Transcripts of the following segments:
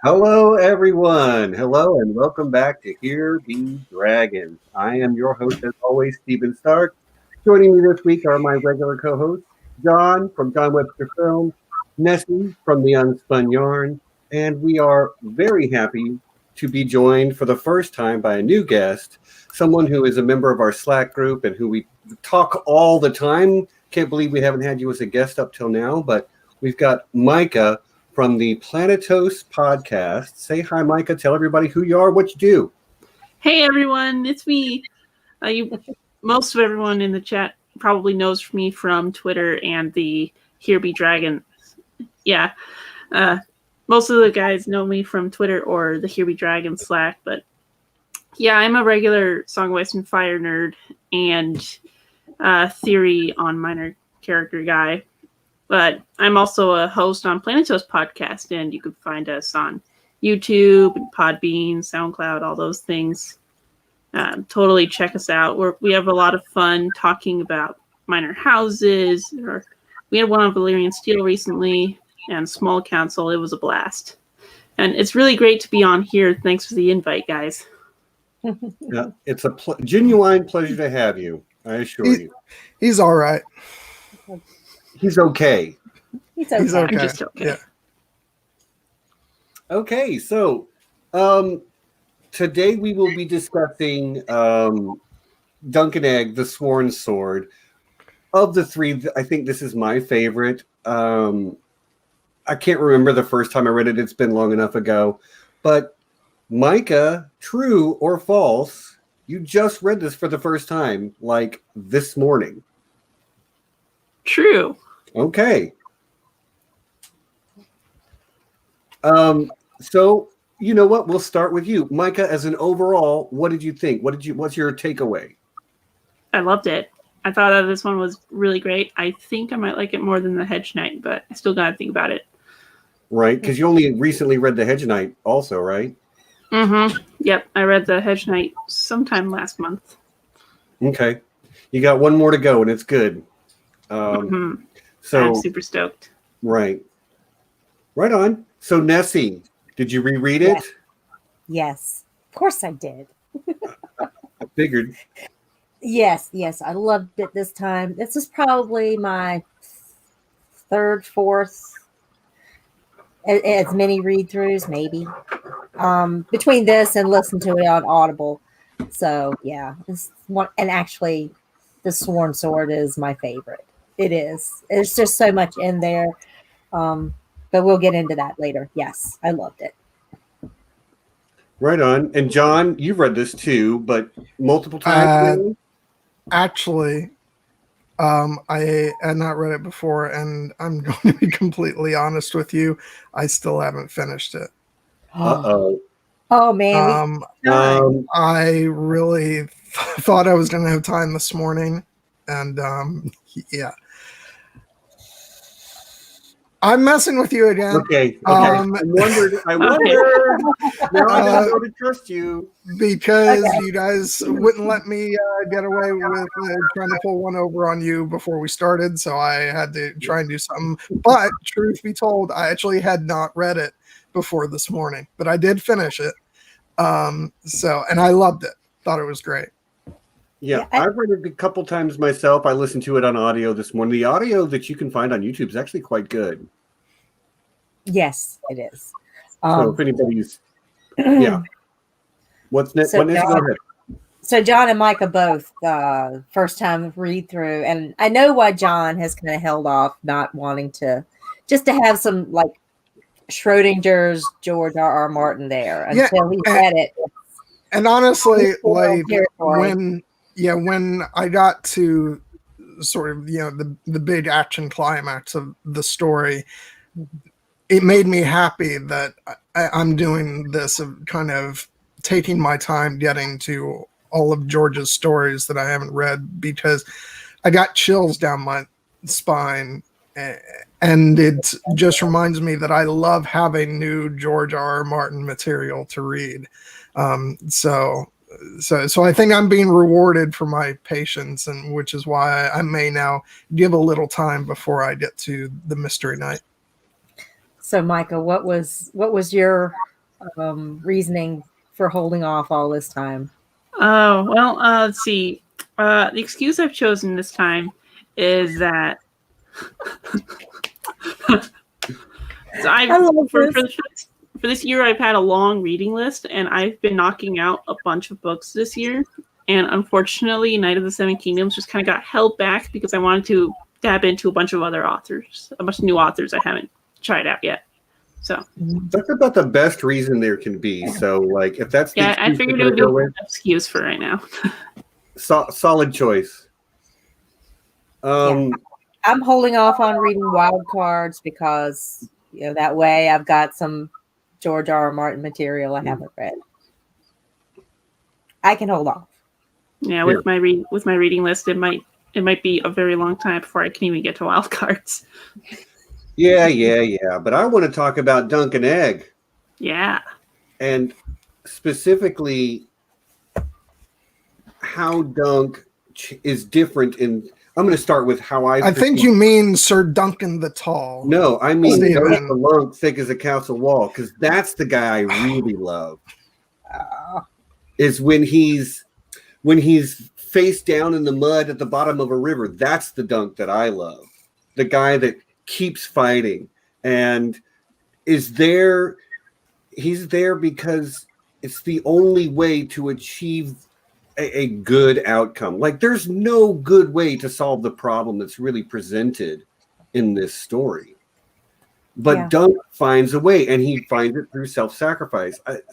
Hello, everyone. Hello, and welcome back to Here Be Dragons. I am your host, as always, Stephen Stark. Joining me this week are my regular co-hosts, John from John Webster Film, Nessie from the Unspun Yarn, and we are very happy to be joined for the first time by a new guest, someone who is a member of our Slack group and who we talk all the time. Can't believe we haven't had you as a guest up till now, but we've got Micah from the Planetos Podcast. Say hi, Micah. Tell everybody who you are, what you do. Hey, everyone. It's me. Most of everyone in the chat probably knows me from Twitter and the Here Be Dragons. Yeah. Most of the guys know me from Twitter or the Here Be Dragons Slack. But yeah, I'm a regular Song of Ice and Fire nerd and theory on minor character guy. But I'm also a host on Planetos Podcast, and you can find us on YouTube, and Podbean, SoundCloud, all those things. Totally check us out. We have a lot of fun talking about minor houses. We had one on Valyrian Steel recently, and Small Council. It was a blast. And it's really great to be on here. Thanks for the invite, guys. Yeah, it's a genuine pleasure to have you, I assure you. He's all right. He's okay. He's okay. I'm just okay. Yeah. Okay, so today we will be discussing Dunk and Egg, the Sworn Sword. Of the three, I think this is my favorite. I can't remember the first time I read it. It's been long enough ago. But Micah, true or false, you just read this for the first time, like this morning. True. Okay. So you know what? We'll start with you, Micah. As an overall, what did you think? What's your takeaway? I loved it. I thought that this one was really great. I think I might like it more than the Hedge Knight, but I still gotta think about it. Right, because you only recently read the Hedge Knight, also, right? Mm-hmm. Yep, I read the Hedge Knight sometime last month. Okay, you got one more to go, and it's good. So I'm super stoked. Right on. So Nessie, did you reread it? Yes, of course I did. I figured. Yes, I loved it this time. This is probably my third, fourth, as many read-throughs, maybe. Between this and listen to it on Audible. So yeah, this one, and actually, the Sworn Sword is my favorite. It is. There's just so much in there. But we'll get into that later. Yes, I loved it. Right on. And John, you've read this too, but multiple times. Actually, I had not read it before, and I'm going to be completely honest with you. I still haven't finished it. Uh-oh. Oh, man. I really thought I was going to have time this morning, and yeah. I'm messing with you again. Okay. I wondered. Now I don't know to trust you. Because you guys wouldn't let me get away with trying to pull one over on you before we started, so I had to try and do something. But truth be told, I actually had not read it before this morning, but I did finish it. And I loved it. Thought it was great. Yeah, I've read it a couple times myself. I listened to it on audio this morning. The audio that you can find on YouTube is actually quite good. Yes, it is. So if anybody's, yeah. What's next? Go ahead. So John and Micah both first time read through, and I know why John has kind of held off, not wanting to, just to have some like Schrodinger's George R.R. Martin there until he read it. And honestly, like when I got to sort of the big action climax of the story, it made me happy that I'm doing this, of kind of taking my time getting to all of George's stories that I haven't read, because I got chills down my spine, and it just reminds me that I love having new George R.R. Martin material to read. So I think I'm being rewarded for my patience, and which is why I may now give a little time before I get to the Mystery Night. So Micah, what was your reasoning for holding off all this time? Oh, well, let's see. The excuse I've chosen this time is that for this year, I've had a long reading list, and I've been knocking out a bunch of books this year. And unfortunately, Night of the Seven Kingdoms just kind of got held back because I wanted to dab into a bunch of other authors, a bunch of new authors I haven't tried out yet. So that's about the best reason there can be. So, like, if that's I figured it would be an excuse for right now. Solid choice. I'm holding off on reading Wild Cards because that way I've got some George R. R. Martin material I haven't read. I can hold off. Yeah, with my reading list, it might be a very long time before I can even get to Wild Cards. Yeah. But I want to talk about Dunk and Egg. Yeah. And specifically how Dunk is different in... I'm going to start with how I think you mean Sir Duncan the Tall. No, I mean the lunk thick as a castle wall, because that's the guy I really love. Is when he's face down in the mud at the bottom of a river. That's the Dunk that I love. The guy that keeps fighting and is there. He's there because it's the only way to achieve a good outcome. Like, there's no good way to solve the problem that's really presented in this story. But Dunk finds a way, and he finds it through self-sacrifice. I've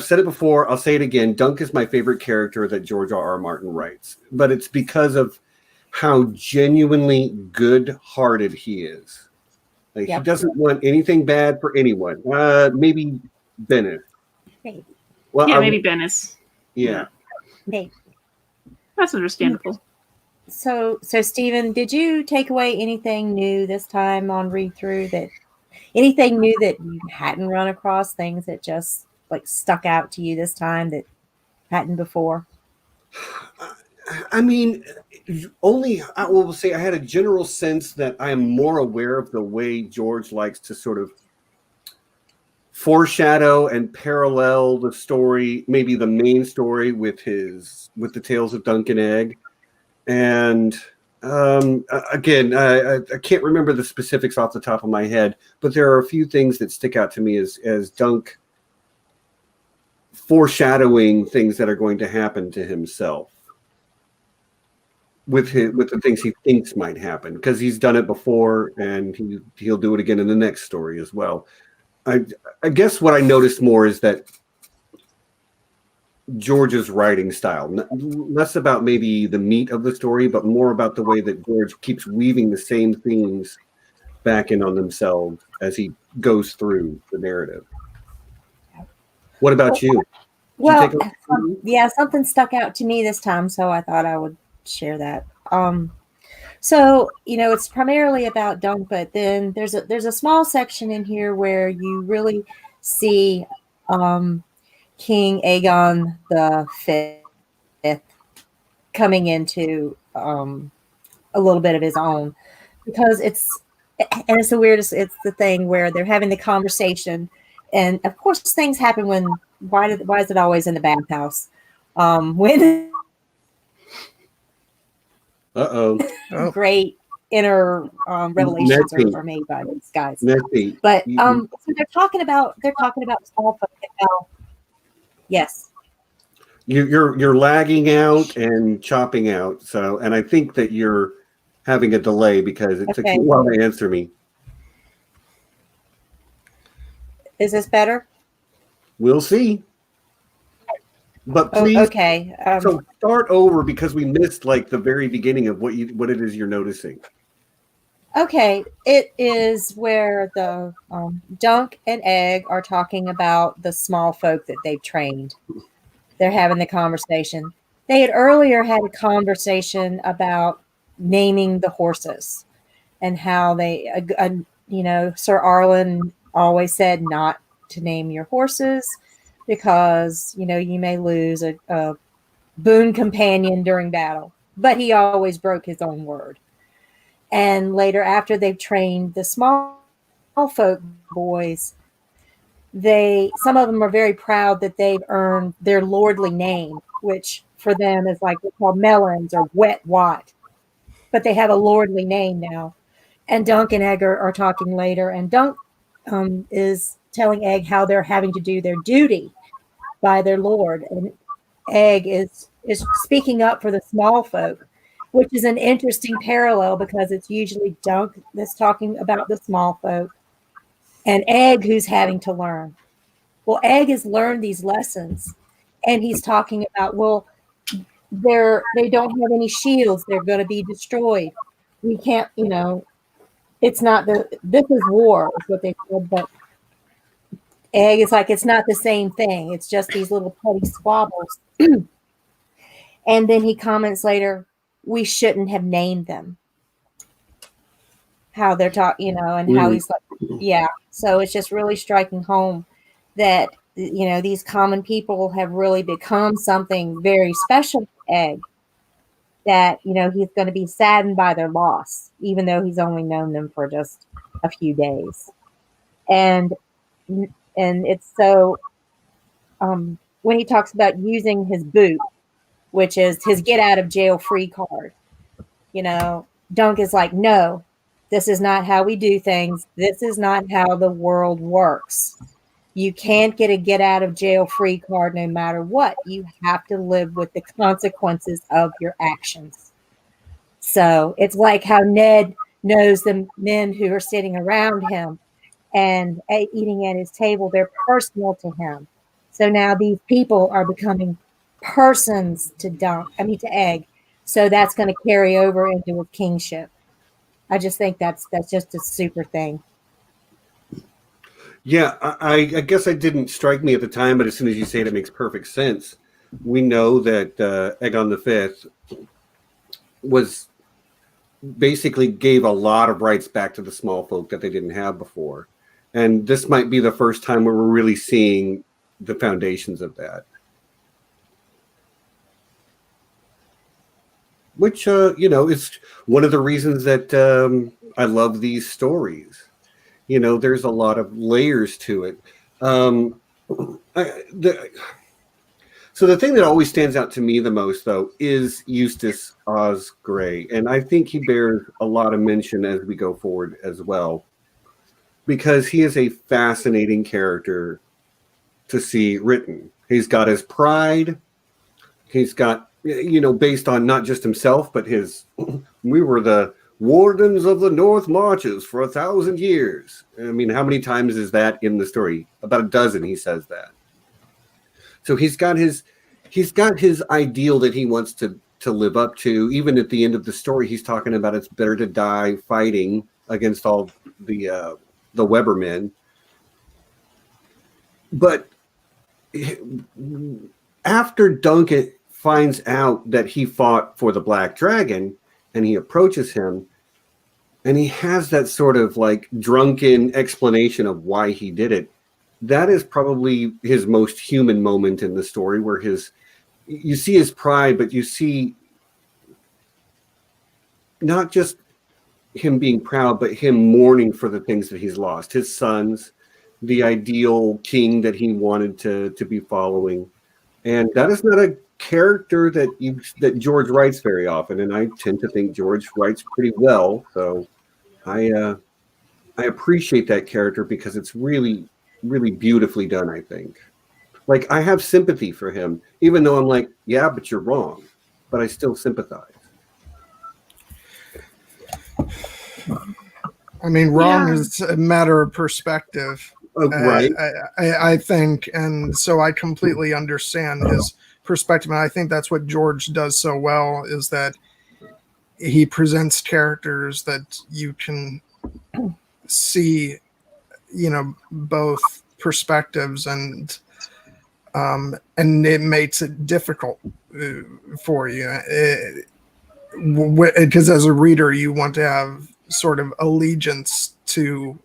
said it before, I'll say it again. Dunk is my favorite character that George R. R. Martin writes, but it's because of how genuinely good-hearted he is. Like, he doesn't want anything bad for anyone. Maybe Bennett. Maybe. Well, maybe Bennis. Yeah. Maybe. That's understandable. So Stephen, did you take away anything new this time on read through? Anything new that you hadn't run across? Things that just like stuck out to you this time that hadn't before? I mean, I will say I had a general sense that I am more aware of the way George likes to sort of foreshadow and parallel the story, maybe the main story with the Tales of Dunk and Egg. And again, I can't remember the specifics off the top of my head, but there are a few things that stick out to me as Dunk foreshadowing things that are going to happen to himself with the things he thinks might happen, because he's done it before and he'll do it again in the next story as well. I guess what I noticed more is that George's writing style, less about maybe the meat of the story, but more about the way that George keeps weaving the same themes back in on themselves as he goes through the narrative. What about you? Well, something stuck out to me this time, so I thought I would share that. So, it's primarily about Dunk, but then there's a small section in here where you really see King Aegon the Fifth coming into a little bit of his own, because it's the weirdest. It's the thing where they're having the conversation, and of course things happen when. Why is it always in the bathhouse? When great inner revelations are made by these guys. Nessie. But so they're talking about small folk. Yes. You're lagging out and chopping out. So, and I think that you're having a delay because it took you a while to answer me. Is this better? We'll see. But please, okay. So start over, because we missed like the very beginning of what it is you're noticing. Okay, it is where the Dunk and Egg are talking about the small folk that they've trained. They're having the conversation. They had earlier had a conversation about naming the horses and how they, Sir Arlen always said not to name your horses because, you may lose a boon companion during battle. But he always broke his own word. And later, after they've trained the small folk boys, some of them are very proud that they've earned their lordly name, which for them is like they're called melons or wet wat, but they have a lordly name now. And Dunk and Egg are talking later, and Dunk is telling Egg how they're having to do their duty by their lord, and Egg is speaking up for the small folk, which is an interesting parallel because it's usually Dunk that's talking about the small folk and Egg who's having to learn. Well, Egg has learned these lessons, and he's talking about, well, they don't have any shields. They're going to be destroyed. We can't, it's not this is war, is what they said, but Egg is like, it's not the same thing. It's just these little petty squabbles. And then he comments later, we shouldn't have named them. How they're talking, and how he's like, yeah. So it's just really striking home that, these common people have really become something very special to Egg, that, he's going to be saddened by their loss, even though he's only known them for just a few days. And it's so, when he talks about using his boot, which is his get out of jail free card, Dunk is like, no, this is not how we do things. This is not how the world works. You can't get out of jail free card no matter what. You have to live with the consequences of your actions. So it's like how Ned knows the men who are sitting around him and eating at his table, they're personal to him. So now these people are becoming persons to Egg. So that's going to carry over into his kingship. I just think that's just a super thing. Yeah, I guess it didn't strike me at the time, but as soon as you say it, it makes perfect sense. We know that Aegon V was basically gave a lot of rights back to the small folk that they didn't have before. And this might be the first time where we're really seeing the foundations of that. Which, is one of the reasons that I love these stories. There's a lot of layers to it. So the thing that always stands out to me the most, though, is Eustis Osgray. And I think he bears a lot of mention as we go forward as well, because he is a fascinating character to see written. He's got his pride. He's got, based on not just himself, but we were the wardens of the North Marches for 1,000 years. I mean, how many times is that in the story? About a dozen he says that. So he's got his ideal that he wants to live up to. Even at the end of the story, he's talking about it's better to die fighting against all the Weber men. But after Duncan finds out that he fought for the Black Dragon, and he approaches him, and he has that sort of like drunken explanation of why he did it. That is probably his most human moment in the story, where you see his pride, but you see not just him being proud, but him mourning for the things that he's lost. His sons, the ideal king that he wanted to be following. And that is not a character that George writes very often, and I tend to think George writes pretty well. So I appreciate that character because it's really, really beautifully done. I think, like, I have sympathy for him, even though I'm like, yeah, but you're wrong, but I still sympathize. I mean, wrong is a matter of perspective, right? I think, and so I completely understand his perspective, and I think that's what George does so well, is that he presents characters that you can see, both perspectives, and it makes it difficult for you, because as a reader you want to have sort of allegiance to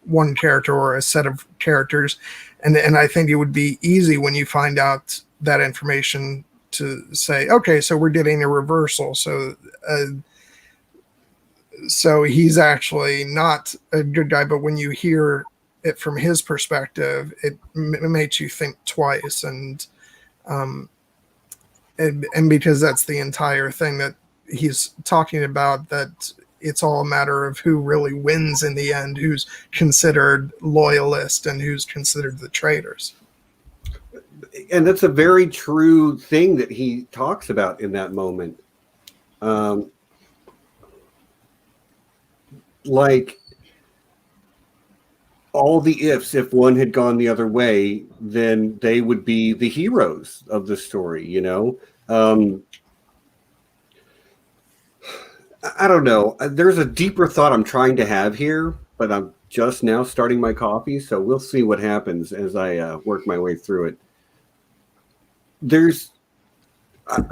one character or a set of characters, and I think it would be easy when you find out that information to say, okay, so we're getting a reversal. So So he's actually not a good guy, but when you hear it from his perspective, it makes you think twice. And because that's the entire thing that he's talking about, that it's all a matter of who really wins in the end, who's considered loyalist and who's considered the traitors. And that's a very true thing that he talks about in that moment. Like all the ifs, if one had gone the other way, then they would be the heroes of the story, you know? I don't know. There's a deeper thought I'm trying to have here, but I'm just now starting my coffee, so we'll see what happens as I work my way through it. There's,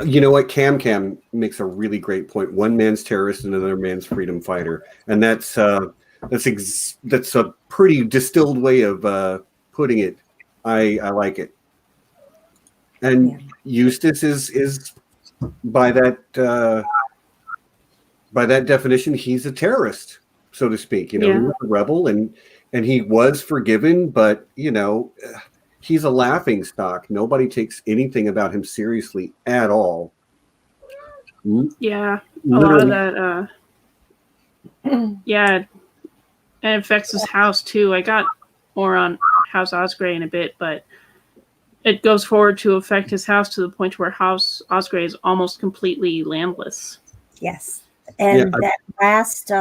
you know what? Cam makes a really great point. One man's terrorist and another man's freedom fighter, and that's a pretty distilled way of putting it. I like it. And Eustis is by that definition, he's a terrorist, so to speak. You know, he was a rebel, and he was forgiven, but you know, he's a laughing stock. Nobody takes anything about him seriously at all. Yeah, a lot of that. Yeah, and it affects his house too. I got more on House Osgray in a bit, but it goes forward to affect his house to the point where House Osgray is almost completely landless. Yes, and that last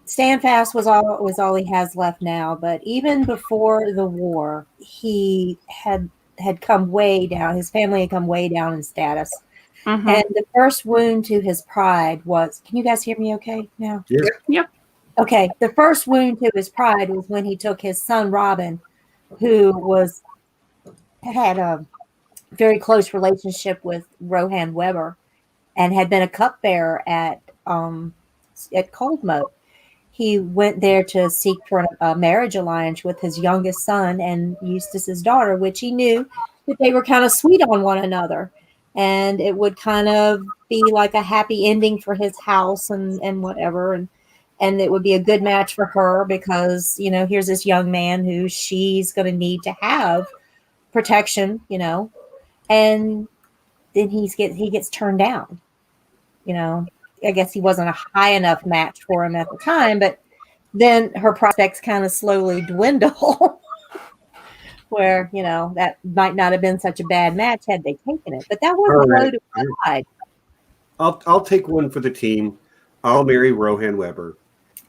Standfast was all he has left now. But even before the war, he had come way down. His family had come way down in status. Mm-hmm. And the first wound to his pride was. Can you guys hear me? Okay now? Yeah. Yep. Okay. The first wound to his pride was when he took his son Robin, who had a very close relationship with Rohan Weber, and had been a cupbearer at Coldmoat. He went there to seek for a marriage alliance with his youngest son and Eustis's daughter, which he knew that they were kind of sweet on one another, and it would kind of be like a happy ending for his house and whatever, and it would be a good match for her because, you know, here's this young man who she's going to need to have protection, you know, and then he gets turned down. You know, I guess he wasn't a high enough match for him at the time, but then her prospects kind of slowly dwindle where, you know, that might not have been such a bad match had they taken it, but that was a blow to pride. I'll take one for the team. I'll marry Rohan Weber.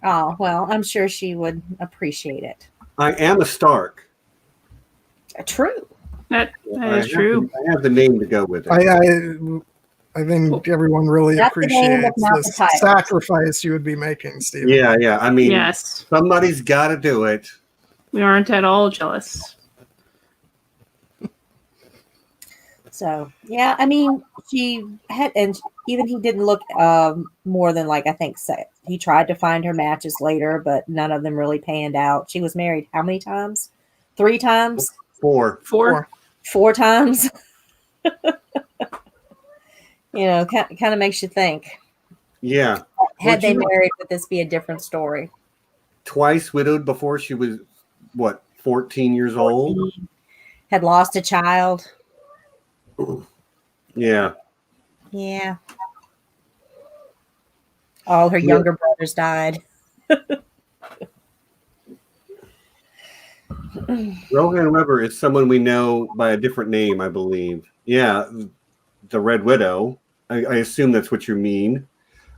Oh, well, I'm sure she would appreciate it. I am a Stark. True. That is true. I have the name to go with it. I think everyone really appreciates the sacrifice you would be making, Steve. Yeah. I mean, yes, somebody's got to do it. We aren't at all jealous. So, yeah, I mean, she had, and even he didn't look more than like, I think, he tried to find her matches later, but none of them really panned out. She was married how many times? 3 times? 4 times. You know, kind of makes you think. Yeah. Had they married, would this be a different story? Twice widowed before she was, 14 years old? Had lost a child. Yeah. Yeah. All her younger brothers died. Rohan Weber is someone we know by a different name, I believe. Yeah, the Red Widow. I assume that's what you mean.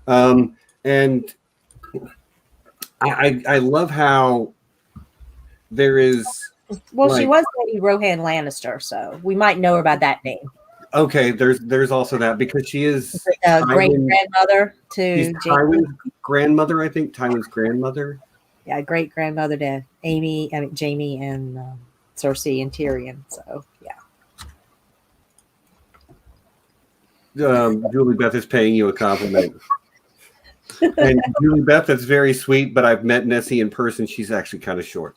And I love how there is. Well, she was Lady Rohan Lannister, so we might know her by that name. Okay, there's also that because she is great grandmother to Tywin's grandmother, I think. Tywin's grandmother. Yeah, great grandmother to Jamie and Cersei and Tyrion. So yeah. Julie Beth is paying you a compliment. And Julie Beth, that's very sweet, but I've met Nessie in person. She's actually kind of short.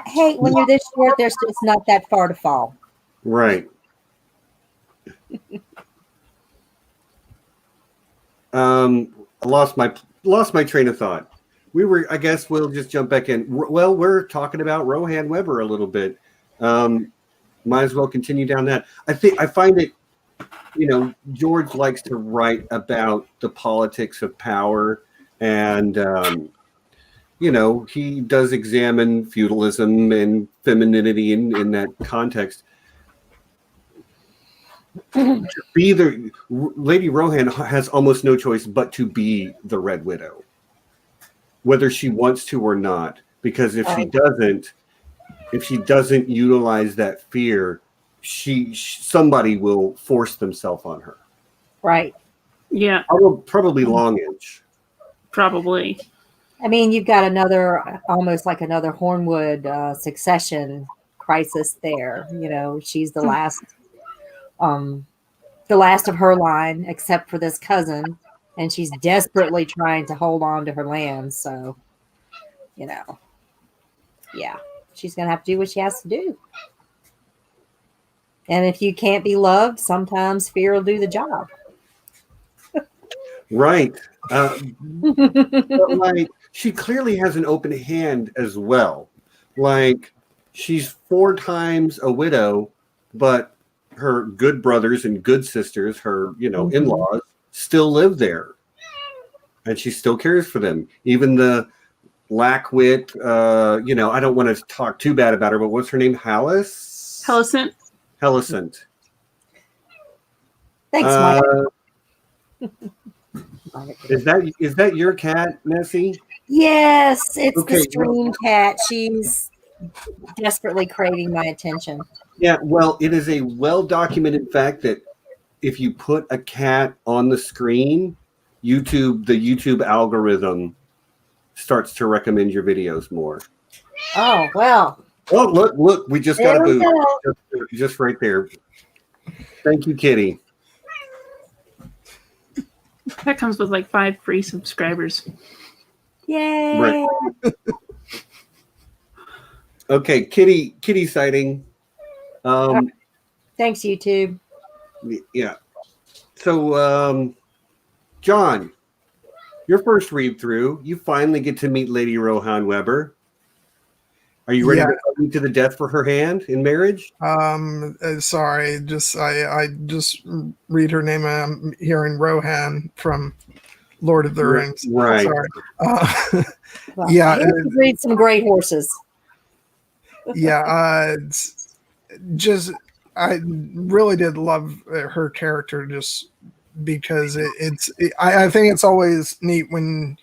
Hey, when you're this short, there's just not that far to fall. Right. I lost my train of thought. I guess we'll just jump back in. Well, we're talking about Rohan Weber a little bit. Might as well continue down that. I find it, George likes to write about the politics of power, and he does examine feudalism and femininity in that context. Lady Rohan has almost no choice but to be the Red Widow, whether she wants to or not. Because if she doesn't utilize that fear, somebody will force themselves on her. Right. Yeah. Probably Longinch. Probably. I mean, you've got almost like another Hornwood succession crisis there. She's the last of her line, except for this cousin, and she's desperately trying to hold on to her land. So, yeah, she's going to have to do what she has to do. And if you can't be loved, sometimes fear will do the job. Right. But she clearly has an open hand as well. Like, she's 4 times a widow, but her good brothers and good sisters, her, in-laws, still live there. And she still cares for them. Even the Lackwit, I don't want to talk too bad about her, but what's her name? Hellicent. Thanks, Mike. Is that your cat, Nessie? Yes, it's the stream cat. She's desperately craving my attention. Yeah, well, it is a well-documented fact that if you put a cat on the screen, the YouTube algorithm starts to recommend your videos more. Oh, well. Oh, look, we just got a boost. Just right there. Thank you, Kitty. That comes with like 5 free subscribers. Yay! Right. Okay, kitty sighting. Thanks, YouTube. Yeah. So, John, your first read through, you finally get to meet Lady Rohan Weber. Are you ready to fight me to the death for her hand in marriage? Sorry, I just read her name. I'm hearing Rohan from Lord of the Rings. Right. Sorry. Well, yeah. Read some great horses. Yeah. I really did love her character just because I think it's always neat when,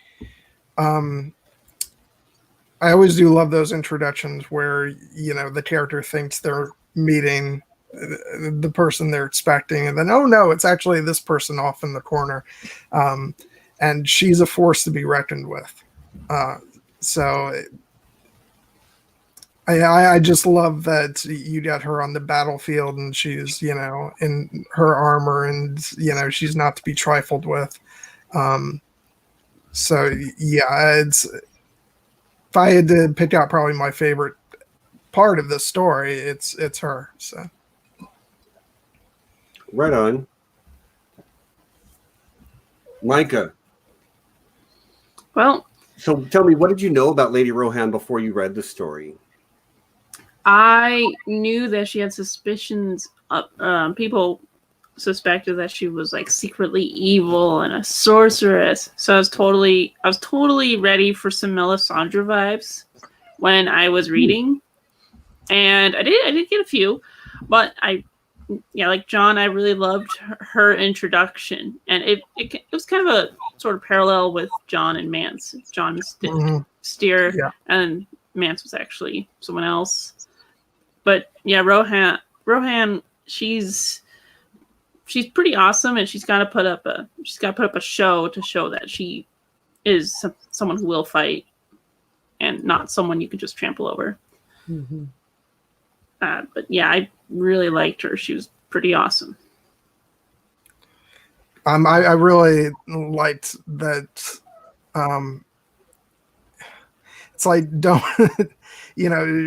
I always do love those introductions where, the character thinks they're meeting the person they're expecting, and then, oh no, it's actually this person off in the corner. And she's a force to be reckoned with. I just love that you got her on the battlefield and she's, in her armor and, she's not to be trifled with. If I had to pick out probably my favorite part of this story, it's her. So, right on, Micah. Well, so tell me, what did you know about Lady Rohan before you read the story? I knew that she had suspicions. People suspected that she was like secretly evil and a sorceress. So I was totally ready for some Melisandre vibes when I was reading, and I did get a few, but like John, I really loved her introduction, and it was kind of a sort of parallel with John and Mance. John did steer, and Mance was actually someone else. But yeah, Rohan, she's pretty awesome, and she's got to put up a show to show that she is someone who will fight, and not someone you can just trample over. Mm-hmm. But yeah, I really liked her. She was pretty awesome. I really liked that. It's like, don't,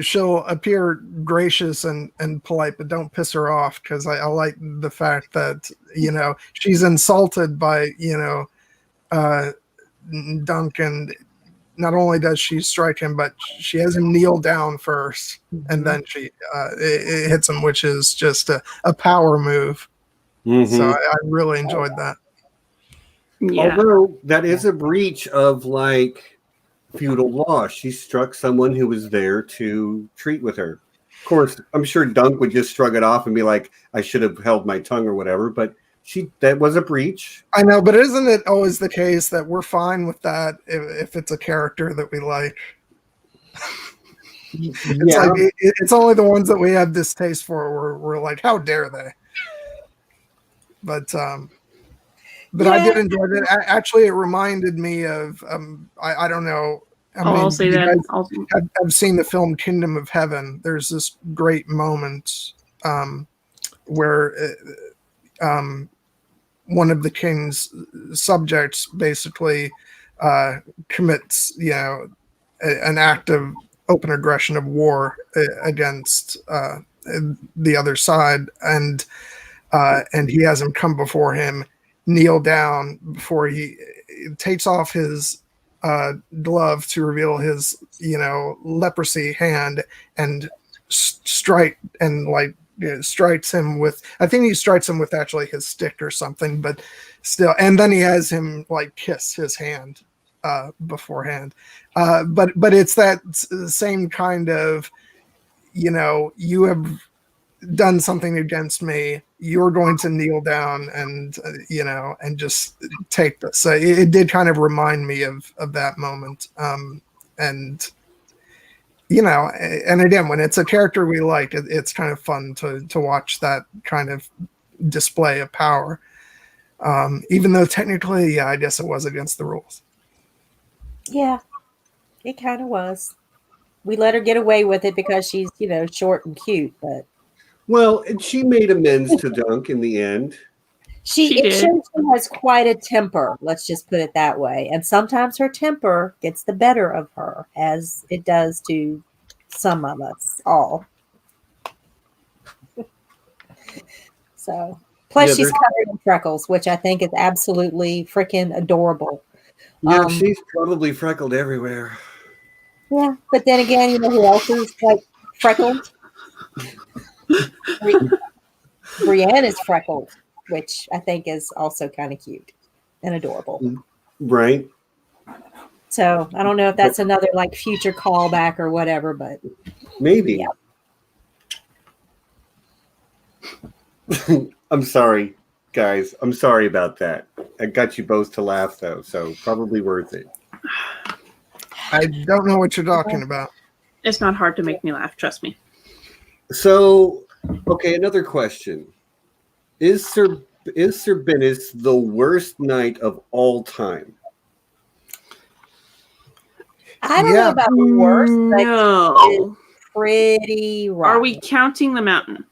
she'll appear gracious and polite, but don't piss her off, because I like the fact that, she's insulted by, Dunk, and not only does she strike him, but she has him kneel down first, and then she it hits him, which is just a power move. Mm-hmm. So I really enjoyed that. Yeah. Although that is a breach of like feudal law. She struck someone who was there to treat with her. Of course, I'm sure Dunk would just shrug it off and be like, I should have held my tongue or whatever, but that was a breach. I know, but isn't it always the case that we're fine with that if it's a character that we like? It's like it's only the ones that we have distaste for where we're like, how dare they? But I did enjoy it. Actually, it reminded me of I don't know. I'll say that. I've seen the film Kingdom of Heaven. There's this great moment where one of the king's subjects basically commits, an act of open aggression of war against the other side, and he has him come before him, kneel down before he takes off his glove to reveal his leprosy hand and strikes him with, I think he strikes him with actually his stick or something, but still, and then he has him like kiss his hand beforehand, but it's that same kind of, you have done something against me, you're going to kneel down and and just take this. So it did kind of remind me of that moment, and and again, when it's a character we like, it's kind of fun to watch that kind of display of power, even though technically, I guess it was against the rules. Yeah, it kind of was. We let her get away with it because she's short and cute, but well, and she made amends to Dunk in the end. She shows she has quite a temper. Let's just put it that way. And sometimes her temper gets the better of her, as it does to some of us all. So, plus she's covered in freckles, which I think is absolutely freaking adorable. Yeah, she's probably freckled everywhere. Yeah, but then again, who else is like freckled? Brienne is freckled, which I think is also kind of cute and adorable. Right. So I don't know if that's another like future callback or whatever, but maybe. Yeah. I'm sorry, guys. I'm sorry about that. I got you both to laugh though, so probably worth it. I don't know what you're talking about. It's not hard to make me laugh, trust me. So, okay, another question. Is Sir Bennis the worst knight of all time? I don't know about the worst, but no. It's pretty rough. Are we counting the mountain?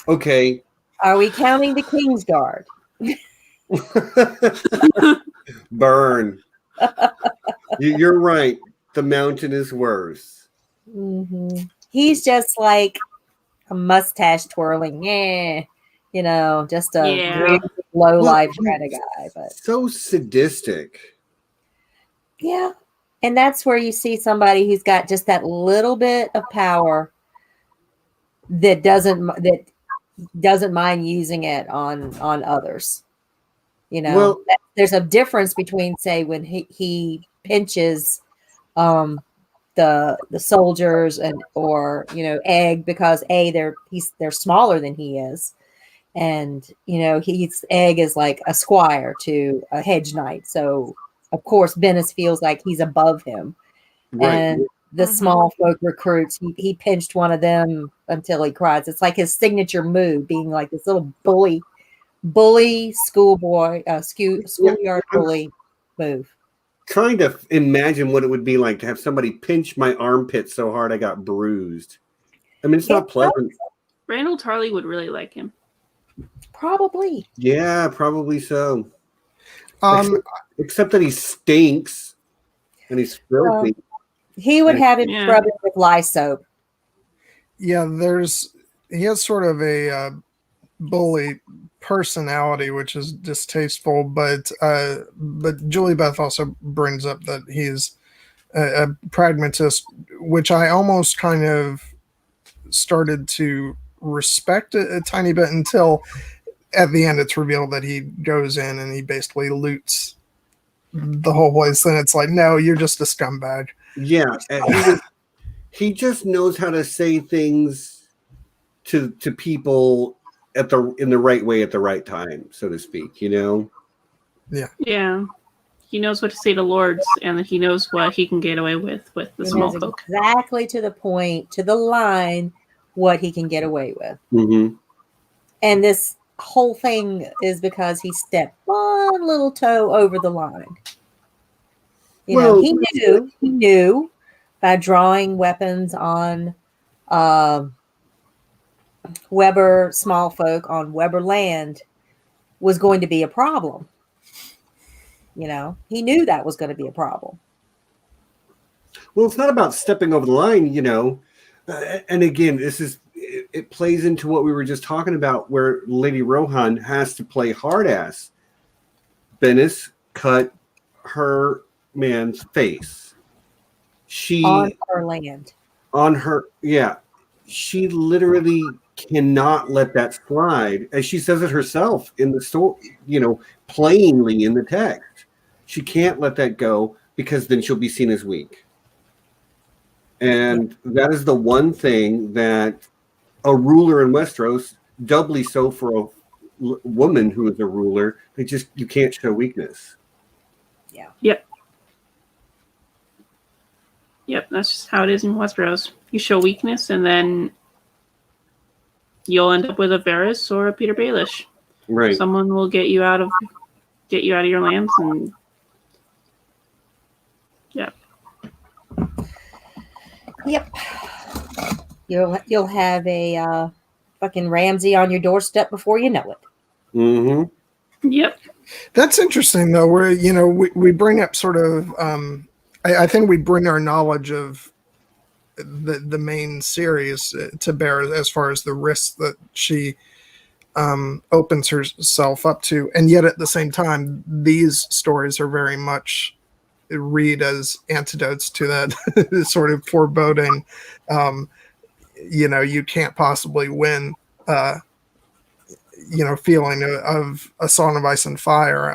Okay. Are we counting the Kingsguard? Burn. You're right. The mountain is worse. Mm-hmm. He's just like a mustache twirling, just a low life kind of guy. But so sadistic. Yeah. And that's where you see somebody who's got just that little bit of power that doesn't mind using it on others. There's a difference between, say, when he pinches the soldiers or Egg, because they're smaller than he is, and Egg is like a squire to a hedge knight, so of course Bennis feels like he's above him, right. And the small folk recruits, he pinched one of them until he cries. It's like his signature move, being like this little bully schoolyard bully move. Trying to imagine what it would be like to have somebody pinch my armpit so hard I got bruised. I mean, it's not pleasant. Randall Tarley would really like him. Probably. Yeah, probably so. Except that he stinks and he's filthy. He would have him scrubbed with lye soap. Yeah, he has sort of a bully personality, which is distasteful. But Julie Beth also brings up that he's a pragmatist, which I almost kind of started to respect a tiny bit until at the end it's revealed that he goes in and he basically loots the whole place. Then it's like, no, you're just a scumbag. Yeah, he just knows how to say things to people in the right way at the right time, so to speak. Yeah. He knows what to say to lords, and he knows what he can get away with the small folk. Exactly to the point, to the line, what he can get away with. Mm-hmm. And this whole thing is because he stepped one little toe over the line. He knew by drawing weapons on Weber small folk on Weber land was going to be a problem. He knew that was going to be a problem. Well, it's not about stepping over the line, and again, it plays into what we were just talking about, where Lady Rohan has to play hard ass. Bennis cut her man's face. On her land. She literally cannot let that slide, as she says it herself in the story, plainly in the text. She can't let that go because then she'll be seen as weak. And that is the one thing that a ruler in Westeros, doubly so for a woman who is a ruler, you can't show weakness. Yeah. Yep, that's just how it is in Westeros. You show weakness, and then you'll end up with a Varys or a Peter Baelish. Right. Someone will get you out of your lands, and Yep. You'll have a fucking Ramsay on your doorstep before you know it. Mm-hmm. Yep. That's interesting, though, where, we bring up sort of, I think we bring our knowledge of the main series to bear as far as the risks that she opens herself up to. And yet at the same time, these stories are very much read as antidotes to that sort of foreboding, you can't possibly win, feeling of A Song of Ice and Fire.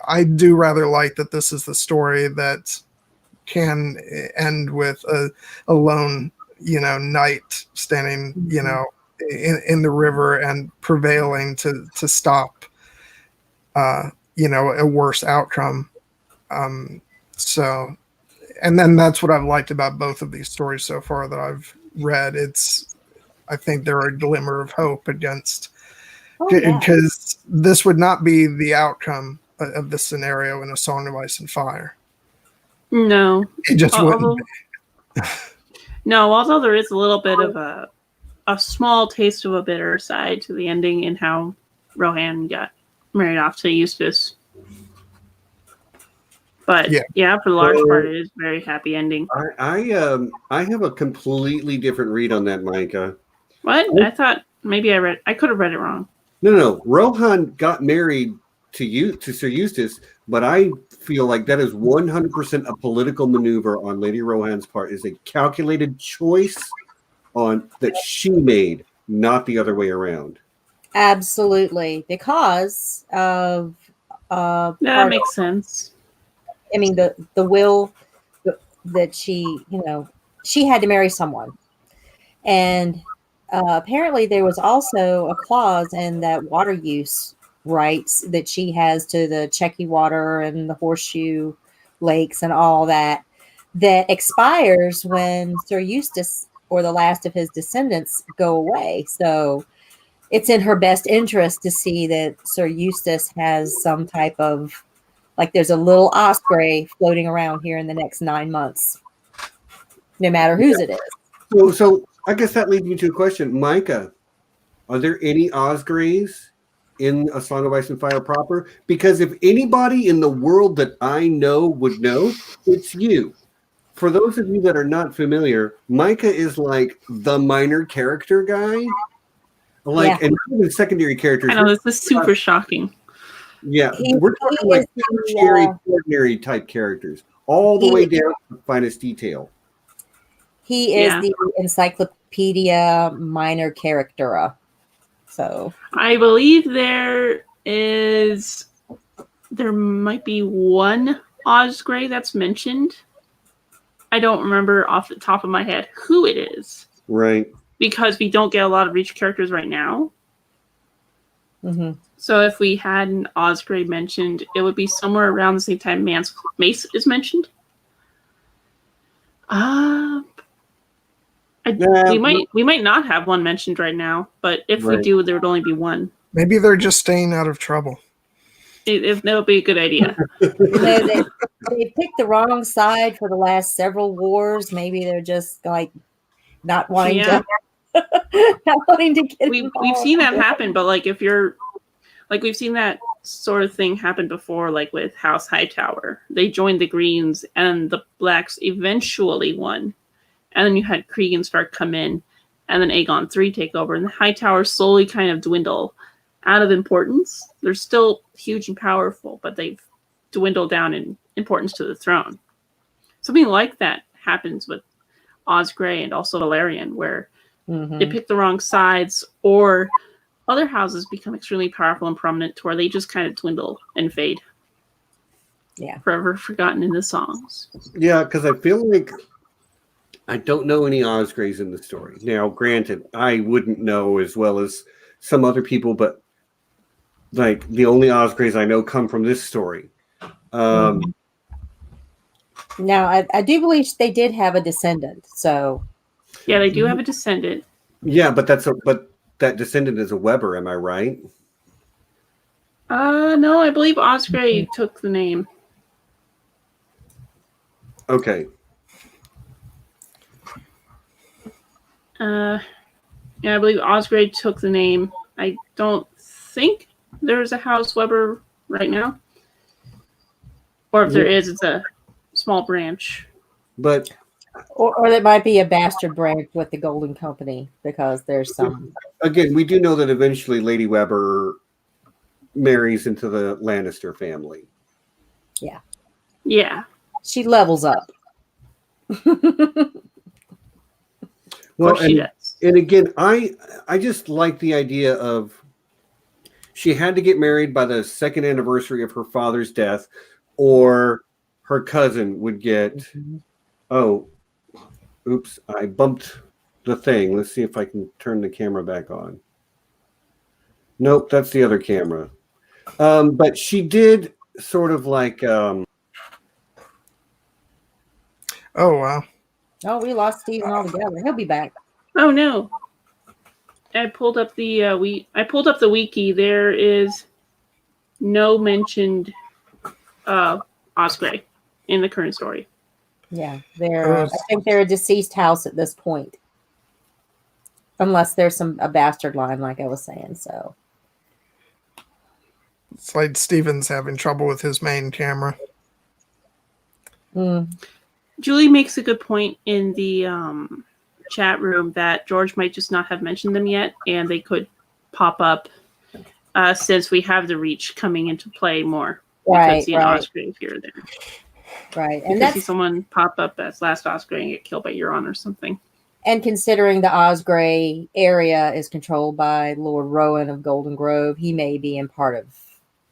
I do rather like that this is the story that can end with a lone, knight standing, in the river and prevailing to stop, a worse outcome. And then that's what I've liked about both of these stories so far that I've read. I think they're a glimmer of hope against, because this would not be the outcome of this scenario in A Song of Ice and Fire. No, it just wouldn't be. No, although there is a little bit of a small taste of a bitter side to the ending in how Rohan got married off to Eustis. But for the large part, it is a very happy ending. I have a completely different read on that, Micah. What? I thought maybe I could have read it wrong. No. Rohan got married to Sir Eustis, but I feel like that is 100% a political maneuver on Lady Rohan's part. Is a calculated choice that she made, not the other way around. Absolutely, because of that makes sense. I mean, the will that she had to marry someone. And apparently there was also a clause in that water use rights that she has to the Chequy water and the horseshoe lakes and all that expires when Sir Eustis or the last of his descendants go away. So it's in her best interest to see that Sir Eustis has some type of, like, there's a little Osgray floating around here in the next 9 months, no matter whose it is. So I guess that leads me to a question. Micah, are there any Osgrays in A Song of Ice and Fire proper? Because if anybody in the world that I know would know, it's you. For those of you that are not familiar, Micah is like the minor character guy. Like, and even secondary characters. I know this is super shocking. Yeah, we're talking like tertiary, ordinary type characters, all the way down to the finest detail. He is the encyclopedia minor character. So I believe there might be one Osgray that's mentioned. I don't remember off the top of my head who it is. Right. Because we don't get a lot of Reach characters right now. Mm-hmm. So if we had an Osgray mentioned, it would be somewhere around the same time Mace is mentioned. We might not have one mentioned right now, but if we do, there would only be one. Maybe they're just staying out of trouble. That would be a good idea. They picked the wrong side for the last several wars. Maybe they're just like not wanting to. Not wanting to get We've seen that happen, but like if you're like we've seen that sort of thing happen before, like with House Hightower. They joined the Greens and the Blacks eventually won. And then you had Krieg and Stark come in, and then Aegon III take over, and the Hightower slowly kind of dwindle out of importance. They're still huge and powerful, but they've dwindled down in importance to the throne. Something like that happens with Osgray and also Valerian, where they pick the wrong sides, or other houses become extremely powerful and prominent to where they just kind of dwindle and fade. Yeah. Forever forgotten in the songs. Yeah, because I feel like I don't know any Osgrays in the story. Now, granted, I wouldn't know as well as some other people, but like the only Osgrays I know come from this story. Now, I do believe they did have a descendant. So, yeah, they do have a descendant. Yeah, but that descendant is a Weber. Am I right? No, I believe Osgray took the name. Okay. Yeah, I believe Osgray took the name. I don't think there's a House Weber right now. Or if there is, it's a small branch. But or there might be a bastard branch with the Golden Company, because there's some. Again, we do know that eventually Lady Weber marries into the Lannister family. Yeah. Yeah. She levels up. Well, and again, I just like the idea of she had to get married by the second anniversary of her father's death, or her cousin would get. Oh, oops! I bumped the thing. Let's see if I can turn the camera back on. Nope, that's the other camera. But she did sort of like. Oh wow. Oh, we lost Steven altogether. He'll be back. Oh no! I pulled up the wiki. There is no mentioned Osgray in the current story. Yeah, I think they're a deceased house at this point, unless there's a bastard line, like I was saying. So it's like Steven's having trouble with his main camera. Julie makes a good point in the chat room that George might just not have mentioned them yet, and they could pop up since we have the Reach coming into play more. Right, we could see an Osgray here or there. Right, and that's see someone pop up as last Osgray and get killed by Euron or something. And considering the Osgray area is controlled by Lord Rowan of Golden Grove, he may be in part of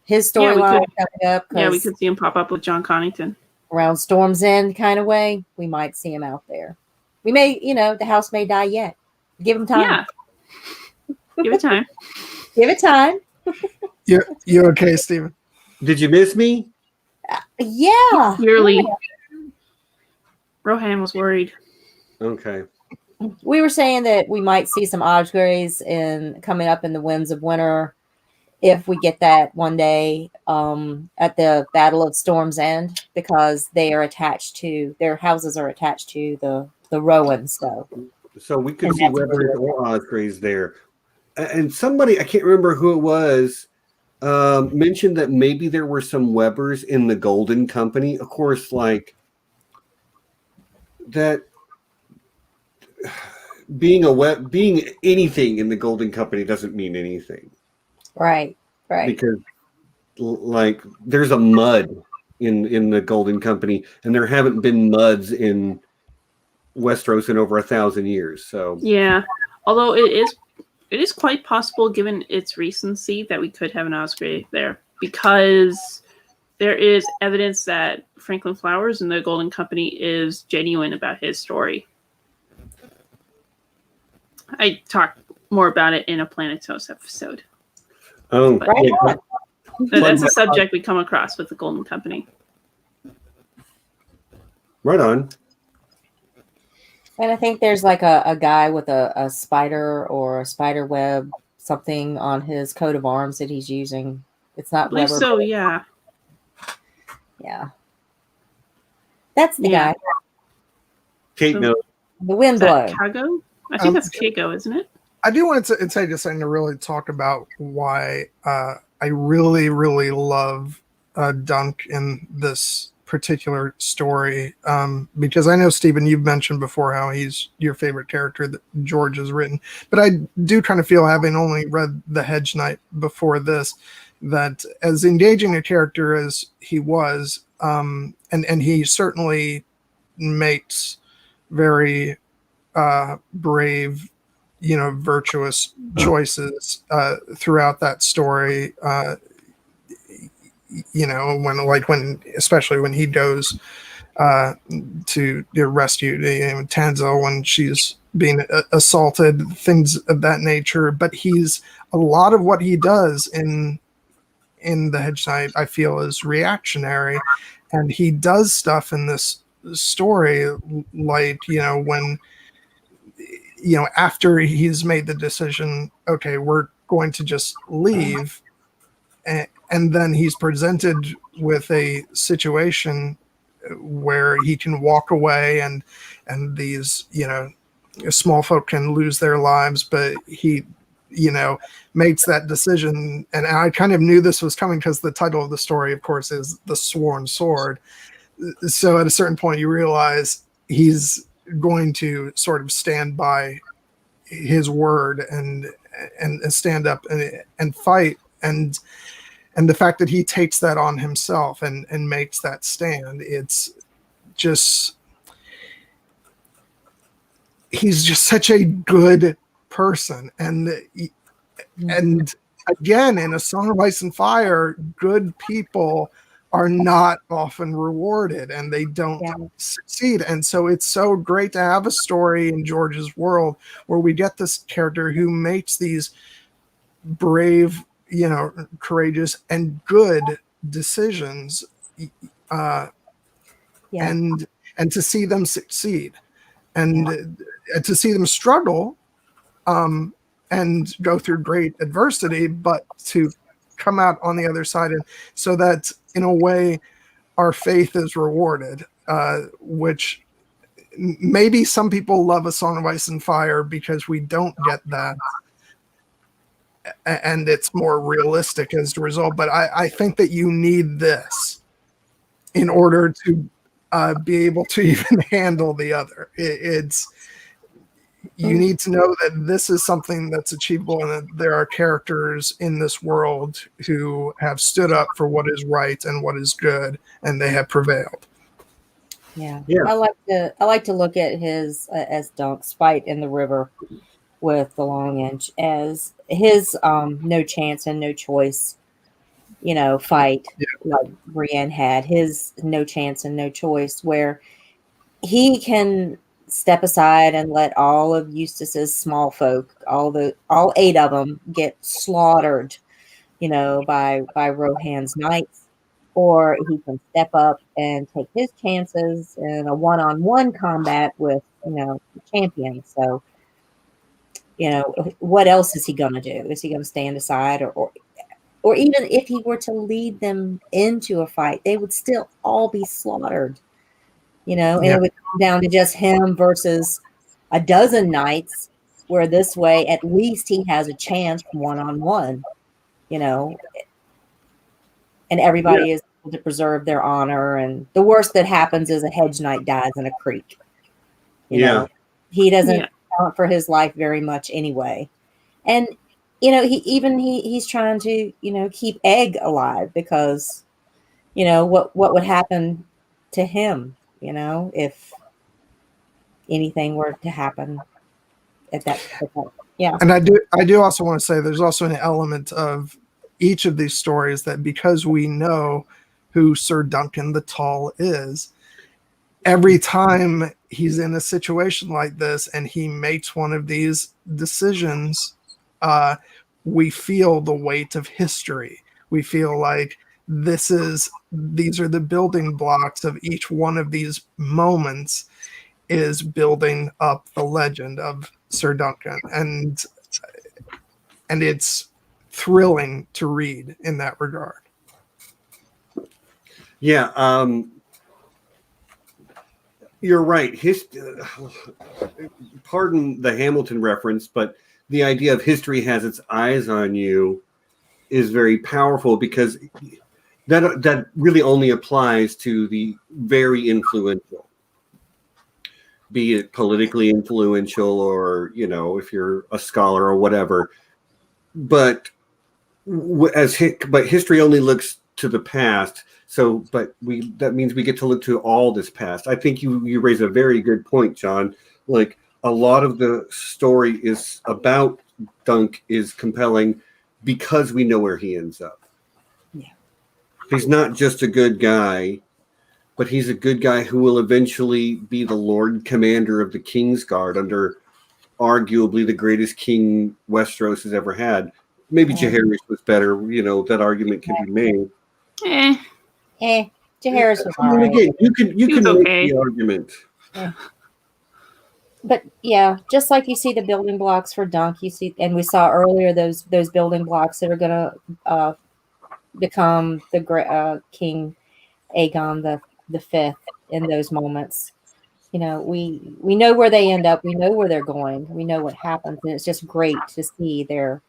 his storyline coming up. Yeah, we could see him pop up with John Connington. Around Storm's End kind of way, we might see him out there. We may, the house may die yet. Give him time. Yeah. Give it time. Give it time. You okay, Steven? Did you miss me? Yeah. Clearly. Rohan was worried. Okay. We were saying that we might see some Osgrays coming up in the Winds of Winter if we get that one day at the Battle of Storm's End, because their houses are attached to the Rowans, though. So we could see Webers or Osgrays there. And somebody, I can't remember who it was, mentioned that maybe there were some Webers in the Golden Company. Of course, like that being anything in the Golden Company doesn't mean anything. Right. Because like there's a mud in the Golden Company, and there haven't been muds in Westeros in over 1,000 years. So yeah, although it is quite possible, given its recency, that we could have an Osgray there, because there is evidence that Franklin Flowers and the Golden Company is genuine about his story. I talked more about it in a Planetos episode. oh, Right. That's a subject we come across with the Golden Company. Right on. And I think there's like a guy with a spider or a spider web, something on his coat of arms that he's using. It's I not believe Weber. so, yeah. Yeah. That's the Yeah. guy. Kate knows. The wind Is that blow. Kago? I think that's Kago, isn't it? I do want to take a second to really talk about why I really, really love Dunk in this particular story. Because I know, Stephen, you've mentioned before how he's your favorite character that George has written. But I do kind of feel, having only read The Hedge Knight before this, that as engaging a character as he was, and he certainly makes very brave, virtuous choices throughout that story. Especially when he goes to rescue Tanzo when she's being assaulted, things of that nature. But a lot of what he does in The Hedge Knight, I feel, is reactionary, and he does stuff in this story like when after he's made the decision, okay, we're going to just leave, and then he's presented with a situation where he can walk away, and these small folk can lose their lives, but he makes that decision. And I kind of knew this was coming because the title of the story, of course, is The Sworn Sword. So at a certain point you realize he's going to sort of stand by his word and stand up and fight, and the fact that he takes that on himself and makes that stand, it's just, he's just such a good person. And again, in A Song of Ice and Fire, good people are not often rewarded, and they don't succeed. And so it's so great to have a story in George's world where we get this character who makes these brave, courageous and good decisions, and to see them succeed, and to see them struggle, and go through great adversity, but to come out on the other side, and so that in a way our faith is rewarded, which maybe some people love A Song of Ice and Fire because we don't get that, and it's more realistic as a result. But I think that you need this in order to be able to even handle the other. You need to know that this is something that's achievable, and that there are characters in this world who have stood up for what is right and what is good, and they have prevailed. Yeah. I like to look at his as Dunk's fight in the river with the Long Inch as his no chance and no choice, fight, like Brienne had, his no chance and no choice, where he can step aside and let all of Eustis's small folk, all 8 of them, get slaughtered, by Rohan's knights, or he can step up and take his chances in a one-on-one combat with, the champion. So, what else is he going to do? Is he going to stand aside, or even if he were to lead them into a fight, they would still all be slaughtered, and it would come down to just him versus a dozen knights, where this way, at least he has a chance one-on-one, and everybody is able to preserve their honor. And the worst that happens is a hedge knight dies in a creek. You know, he doesn't for his life very much anyway. And he's trying to keep Egg alive because what would happen to him if anything were to happen at that. Yeah. And I do also want to say there's also an element of each of these stories that because we know who Sir Duncan the Tall is, every time he's in a situation like this and he makes one of these decisions, we feel the weight of history. We feel like these are the building blocks of each one of these moments is building up the legend of Sir Duncan, and it's thrilling to read in that regard. Yeah, you're right. Pardon the Hamilton reference, but the idea of history has its eyes on you is very powerful because that really only applies to the very influential. Be it politically influential or, if you're a scholar or whatever. But history only looks to the past. So, that means we get to look to all this past. I think you raise a very good point, John. Like a lot of the story is about Dunk is compelling because we know where he ends up. Yeah. He's not just a good guy, but he's a good guy who will eventually be the Lord Commander of the Kingsguard under arguably the greatest king Westeros has ever had. Maybe Jaehaerys was better. That argument can be made. Jaehaerys was all right. Again, you can make the argument. But yeah, just like you see the building blocks for Dunk, you see, and we saw earlier those building blocks that are going to become the great King Aegon the Fifth in those moments. We know where they end up. We know where they're going. We know what happens, and it's just great to see their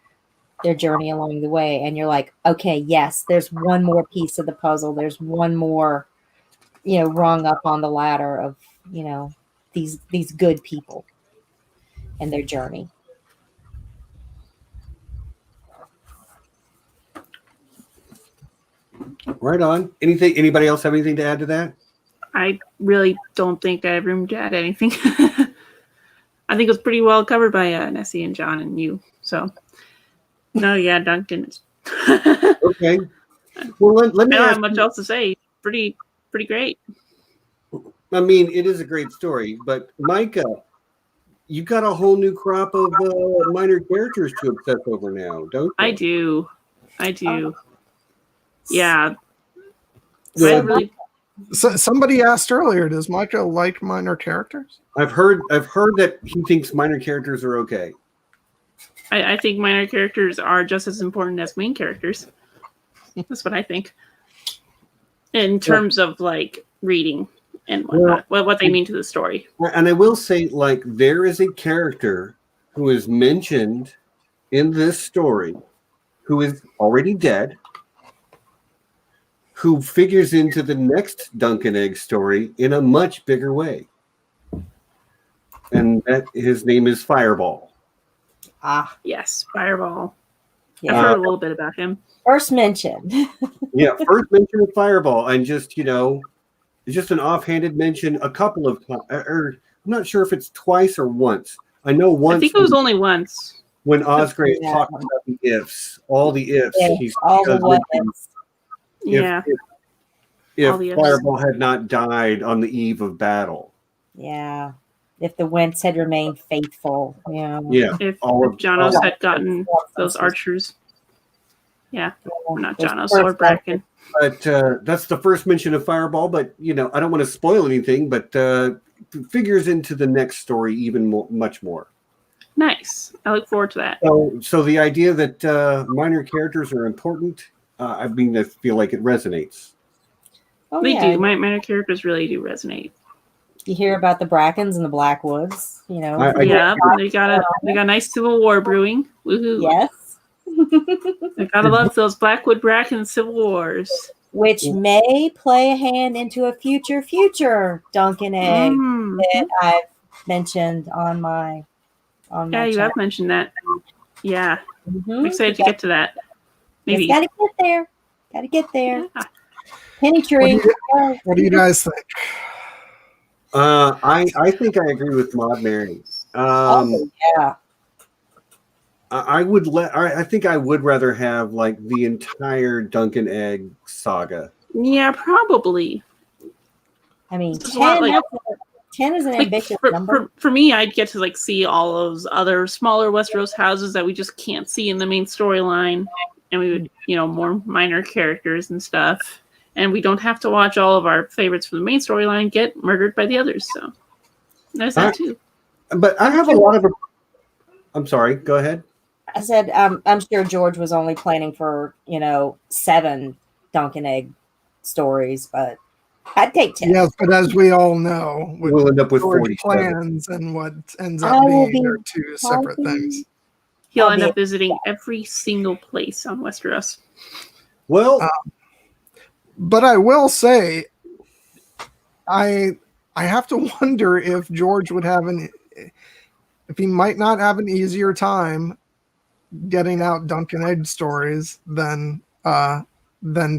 journey along the way. And you're like, okay, yes, there's one more piece of the puzzle. There's one more, rung up on the ladder of these good people and their journey. Right on. Anybody else have anything to add to that? I really don't think I have room to add anything. I think it was pretty well covered by Nessie and John and you. So, no, yeah, Duncan. Okay. Well, let me. I don't have much else to say. Pretty great. I mean, it is a great story, but Micah, you got a whole new crop of minor characters to obsess over now, don't you? I do. Yeah. So somebody asked earlier, does Micah like minor characters? I've heard that he thinks minor characters are okay. I think minor characters are just as important as main characters. That's what I think. In terms of like reading and what they mean to the story. And I will say, like, there is a character who is mentioned in this story who is already dead, who figures into the next Dunk and Egg story in a much bigger way. And his name is Fireball. Ah, yes, Fireball. yeah. I've heard a little bit about him. First mention. Yeah, first mention of Fireball, and just just an offhanded mention a couple of times. I'm not sure if it's twice or once. I know once. I think it was only once. When Osgray talked about the ifs, all the ifs. Yeah, all the what ifs. Yeah. If Fireball had not died on the eve of battle. Yeah. If the Wentz had remained faithful. Yeah. Yeah. If Janos had gotten those archers. Yeah. Not Janos or Bracken. But that's the first mention of Fireball. But, I don't want to spoil anything, but figures into the next story even much more. Nice. I look forward to that. So the idea that minor characters are important, I feel like it resonates. Oh, they do. Minor characters really do resonate. You hear about the Brackens and the Blackwoods, they got a nice Civil War brewing. Woohoo! Yes. I gotta love those Blackwood Bracken Civil Wars, which may play a hand into a future Dunk and Egg that I've mentioned on my Yeah, you have mentioned that. Yeah. I'm excited to get to that. Maybe. Got to get there. Got to get there. Yeah. Penny Tree. What do you guys think? I think I agree with Maud Mary. Yeah. I think I would rather have like the entire Dunk and Egg saga. Yeah, probably. I mean, It's 10, 10 is an ambitious number. For me, I'd get to like see all those other smaller Westeros houses that we just can't see in the main storyline, and we would, more minor characters and stuff, and we don't have to watch all of our favorites from the main storyline get murdered by the others. So there's that too. But I have a lot of. I'm sorry. Go ahead. I said I'm sure George was only planning for 7 Dunk and Egg stories, but I'd take 10. Yes, but as we all know, we'll end up with George 40 plans and what ends up being are two separate things. He'll end up visiting every single place on Westeros. Well, but I will say, I have to wonder if George would have if he might not have an easier time getting out Dunk and Egg stories than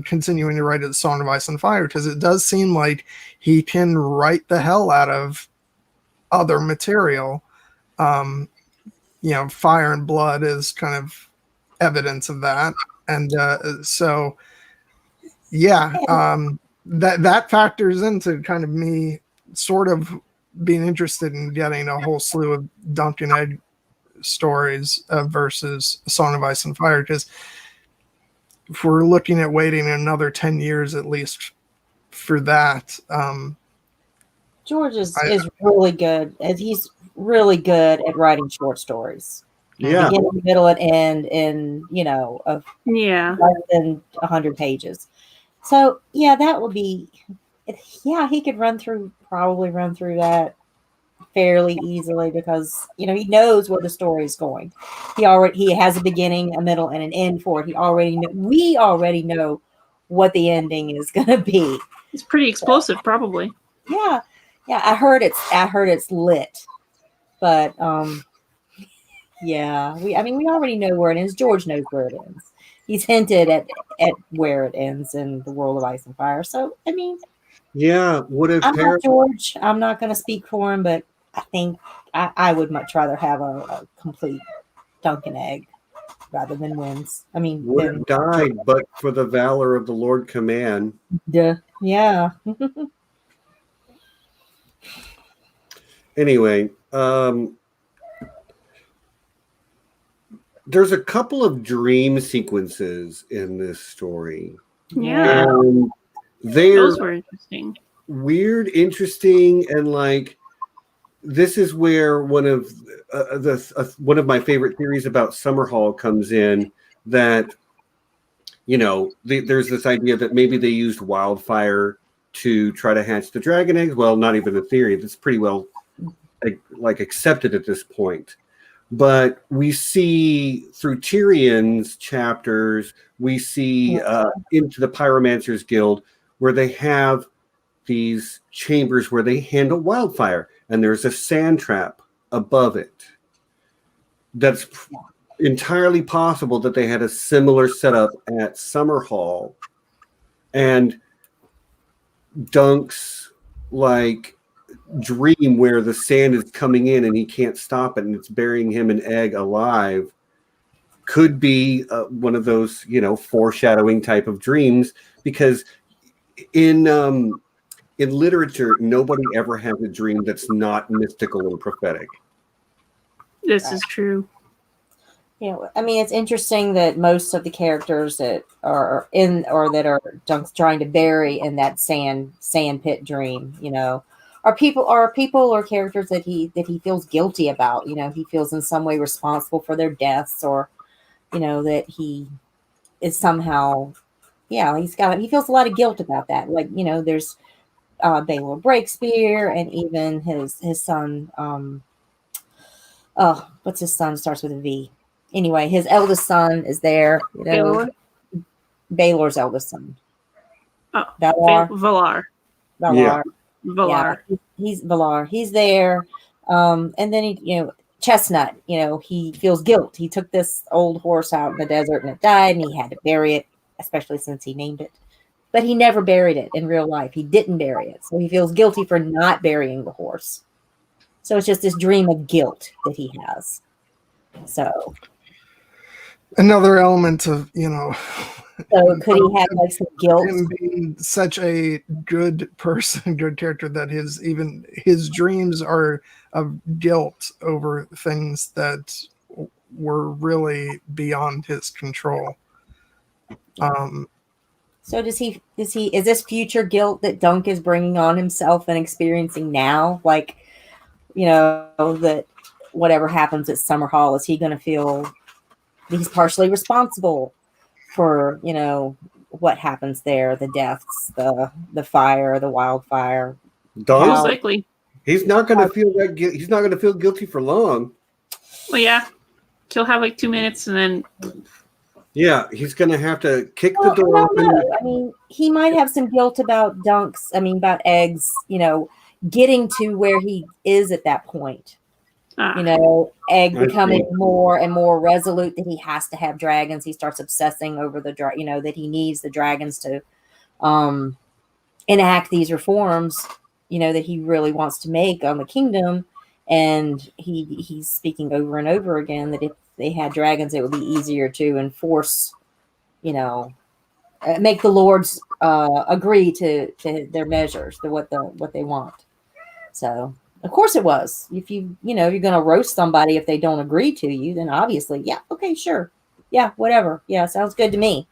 continuing to write a Song of Ice and Fire, because it does seem like he can write the hell out of other material. Fire and Blood is kind of evidence of that, and that factors into kind of me sort of being interested in getting a whole slew of Dunk and Egg stories versus Song of Ice and Fire, because if we're looking at waiting another 10 years at least for that, George is really good. He's really good at writing short stories. Yeah, beginning, middle, and end in less than 100 pages. So that would be he could probably run through that fairly easily, because he knows where the story is going. He has a beginning, a middle, and an end for it. We already know what the ending is going to be. It's pretty explosive, probably. Yeah. I heard it's lit, but we already know where it ends. George knows where it ends. He's hinted at where it ends in the World of Ice and Fire. So I'm not George. I'm not going to speak for him, but I think I would much rather have a complete Dunk and Egg rather than wins. Would have died, but for the valor of the Lord Command. Yeah. Anyway, there's a couple of dream sequences in this story. Yeah. Those were interesting. Weird, interesting, and like this is where one of my favorite theories about Summerhall comes in. That there's this idea that maybe they used wildfire to try to hatch the dragon eggs. Well, not even a theory. That's pretty well accepted at this point. But we see through Tyrion's chapters, we see into the Pyromancer's Guild, where they have these chambers where they handle wildfire, and there's a sand trap above it. That's entirely possible that they had a similar setup at Summerhall, and Dunk's dream where the sand is coming in and he can't stop it and it's burying him an egg alive could be one of those foreshadowing type of dreams, because in literature nobody ever has a dream that's not mystical and prophetic. This is true. It's interesting that most of the characters that are in or that are Dunk's trying to bury in that sand pit dream, are people or characters that he feels guilty about. He feels in some way responsible for their deaths, or that he is somehow he feels a lot of guilt about that. There's Baylor Breakspear, and even his son. What's his son? Starts with a V. Anyway, his eldest son is there. Baylor's eldest son. Oh, Valar. Yeah. Valar. Yeah, he's Valar. He's there. And then Chestnut, he feels guilt. He took this old horse out in the desert and it died, and he had to bury it, especially since he named it. But he never buried it in real life. He didn't bury it. So he feels guilty for not burying the horse. So it's just this dream of guilt that he has. So another element of, so could he have like some guilt? Him being such a good person, good character, that his dreams are of guilt over things that were really beyond his control. So is this future guilt that Dunk is bringing on himself and experiencing now? Like, that whatever happens at Summerhall, is he going to feel he's partially responsible for, what happens there, the deaths, the fire, the wildfire? Most likely. He's not going to feel that. He's not going to feel guilty for long. Well, yeah, he'll have like 2 minutes, and then. Yeah, he's going to have to kick the door open. I mean, he might have some guilt about about Eggs, getting to where he is at that point. Egg becoming more and more resolute that he has to have dragons. He starts obsessing over that he needs the dragons to enact these reforms, that he really wants to make on the kingdom. And he's speaking over and over again that if they had dragons, it would be easier to enforce, make the lords agree to their measures, to what they want. So of course it was. If you're going to roast somebody if they don't agree to you, then obviously, yeah, okay, sure, yeah, whatever, yeah, sounds good to me.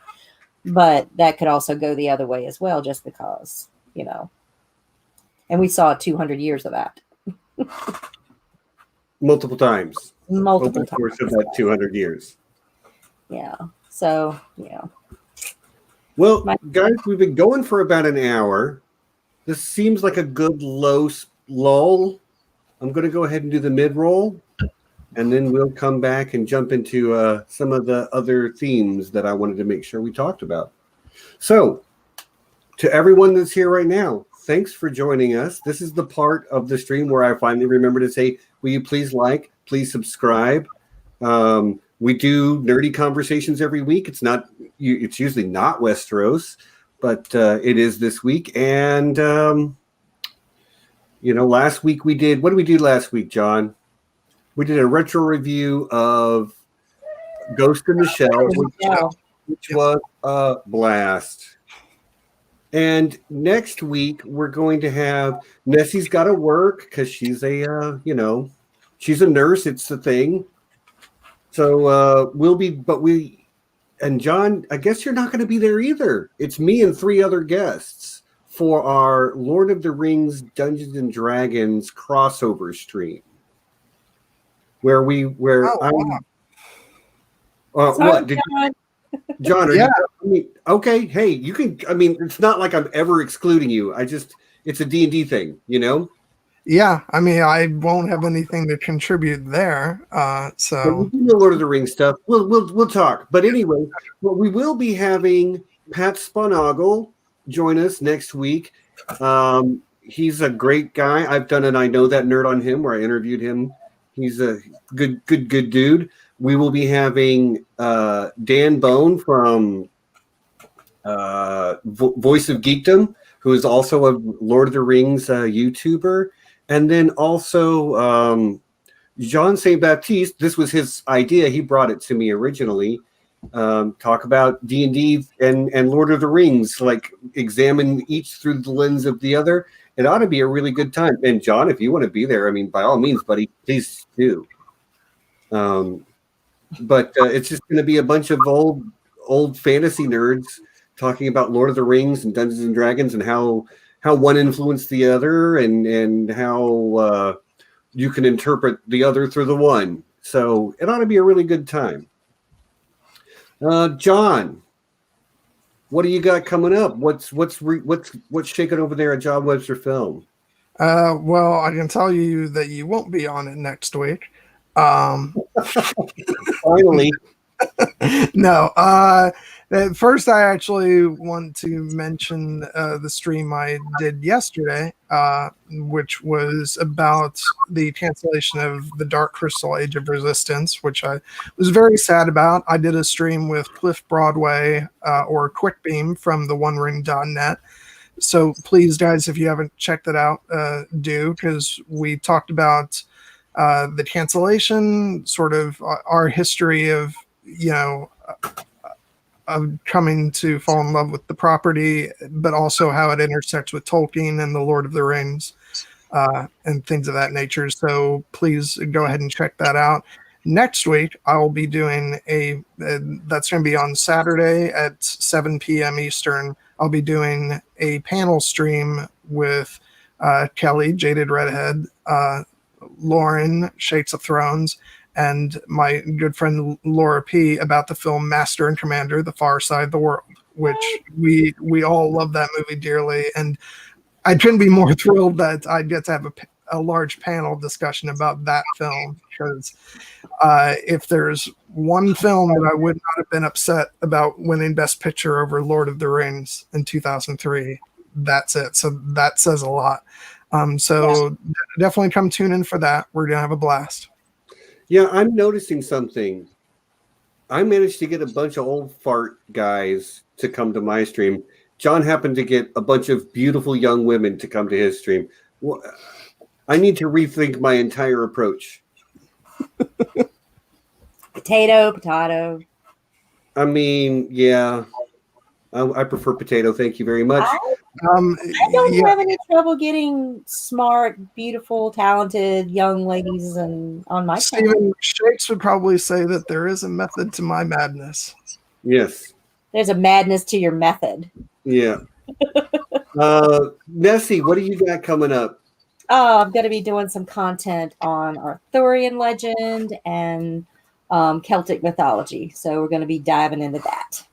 But that could also go the other way as well, just because, and we saw 200 years of that. Multiple times. Over the course of that 200 years. Yeah. So, yeah. Well, guys, we've been going for about an hour. This seems like a good low lull. I'm going to go ahead and do the mid-roll, and then we'll come back and jump into some of the other themes that I wanted to make sure we talked about. So, to everyone that's here right now, thanks for joining us. This is the part of the stream where I finally remember to say, will you please please subscribe. We do nerdy conversations every week. It's usually not Westeros, but it is this week. And, last week what did we do last week, John? We did a retro review of Ghost in the Shell, which was a blast. And next week, we're going to have Nessie's got to work because she's she's a nurse. It's the thing. So and John, I guess you're not going to be there either. It's me and 3 other guests for our Lord of the Rings Dungeons and Dragons crossover stream. What did you? John, okay. Hey, you can. I mean, it's not like I'm ever excluding you. It's a D&D thing, Yeah, I mean, I won't have anything to contribute there. So but we do the Lord of the Rings stuff. We'll talk. But anyway, we will be having Pat Sponogle join us next week. He's a great guy. I've done an I Know That Nerd on him where I interviewed him. He's a good dude. We will be having Dan Bone from Voice of Geekdom, who is also a Lord of the Rings YouTuber. And then also Jean St. Baptiste. This was his idea. He brought it to me originally. Talk about D&D and Lord of the Rings, like examine each through the lens of the other. It ought to be a really good time. And John, if you want to be there, I mean, by all means, buddy, please do. But it's just going to be a bunch of old fantasy nerds talking about Lord of the Rings and Dungeons and Dragons and how one influenced the other and how you can interpret the other through the one. So it ought to be a really good time. John, what do you got coming up? What's shaking over there at John Webster Film? Well, I can tell you that you won't be on it next week. Finally. No. First, I actually want to mention the stream I did yesterday, which was about the cancellation of the Dark Crystal Age of Resistance, which I was very sad about. I did a stream with Cliff Broadway or Quickbeam from the OneRing.net. So please, guys, if you haven't checked it out, do, because we talked about the cancellation, sort of our history of, of coming to fall in love with the property, but also how it intersects with Tolkien and the Lord of the Rings and things of that nature. So please go ahead and check that out. Next week, I will be doing that's going to be on Saturday at 7 p.m. Eastern. I'll be doing a panel stream with Kelly, Jaded Redhead, Lauren, Shakes of Thrones, and my good friend Laura P. about the film Master and Commander, The Far Side of the World, which we all love that movie dearly. And I couldn't be more thrilled that I get to have a large panel discussion about that film, because if there's one film that I would not have been upset about winning Best Picture over Lord of the Rings in 2003, that's it. So that says a lot. Definitely come tune in for that. We're going to have a blast. Yeah, I'm noticing something. I managed to get a bunch of old fart guys to come to my stream. John happened to get a bunch of beautiful young women to come to his stream. I need to rethink my entire approach. Potato. I mean, yeah, I prefer potato. Thank you very much. I don't have any trouble getting smart, beautiful, talented young ladies on my channel. Stephen Shakes would probably say that there is a method to my madness. Yes. There's a madness to your method. Yeah. Nessie, what do you got coming up? I'm going to be doing some content on Arthurian legend and Celtic mythology. So we're going to be diving into that.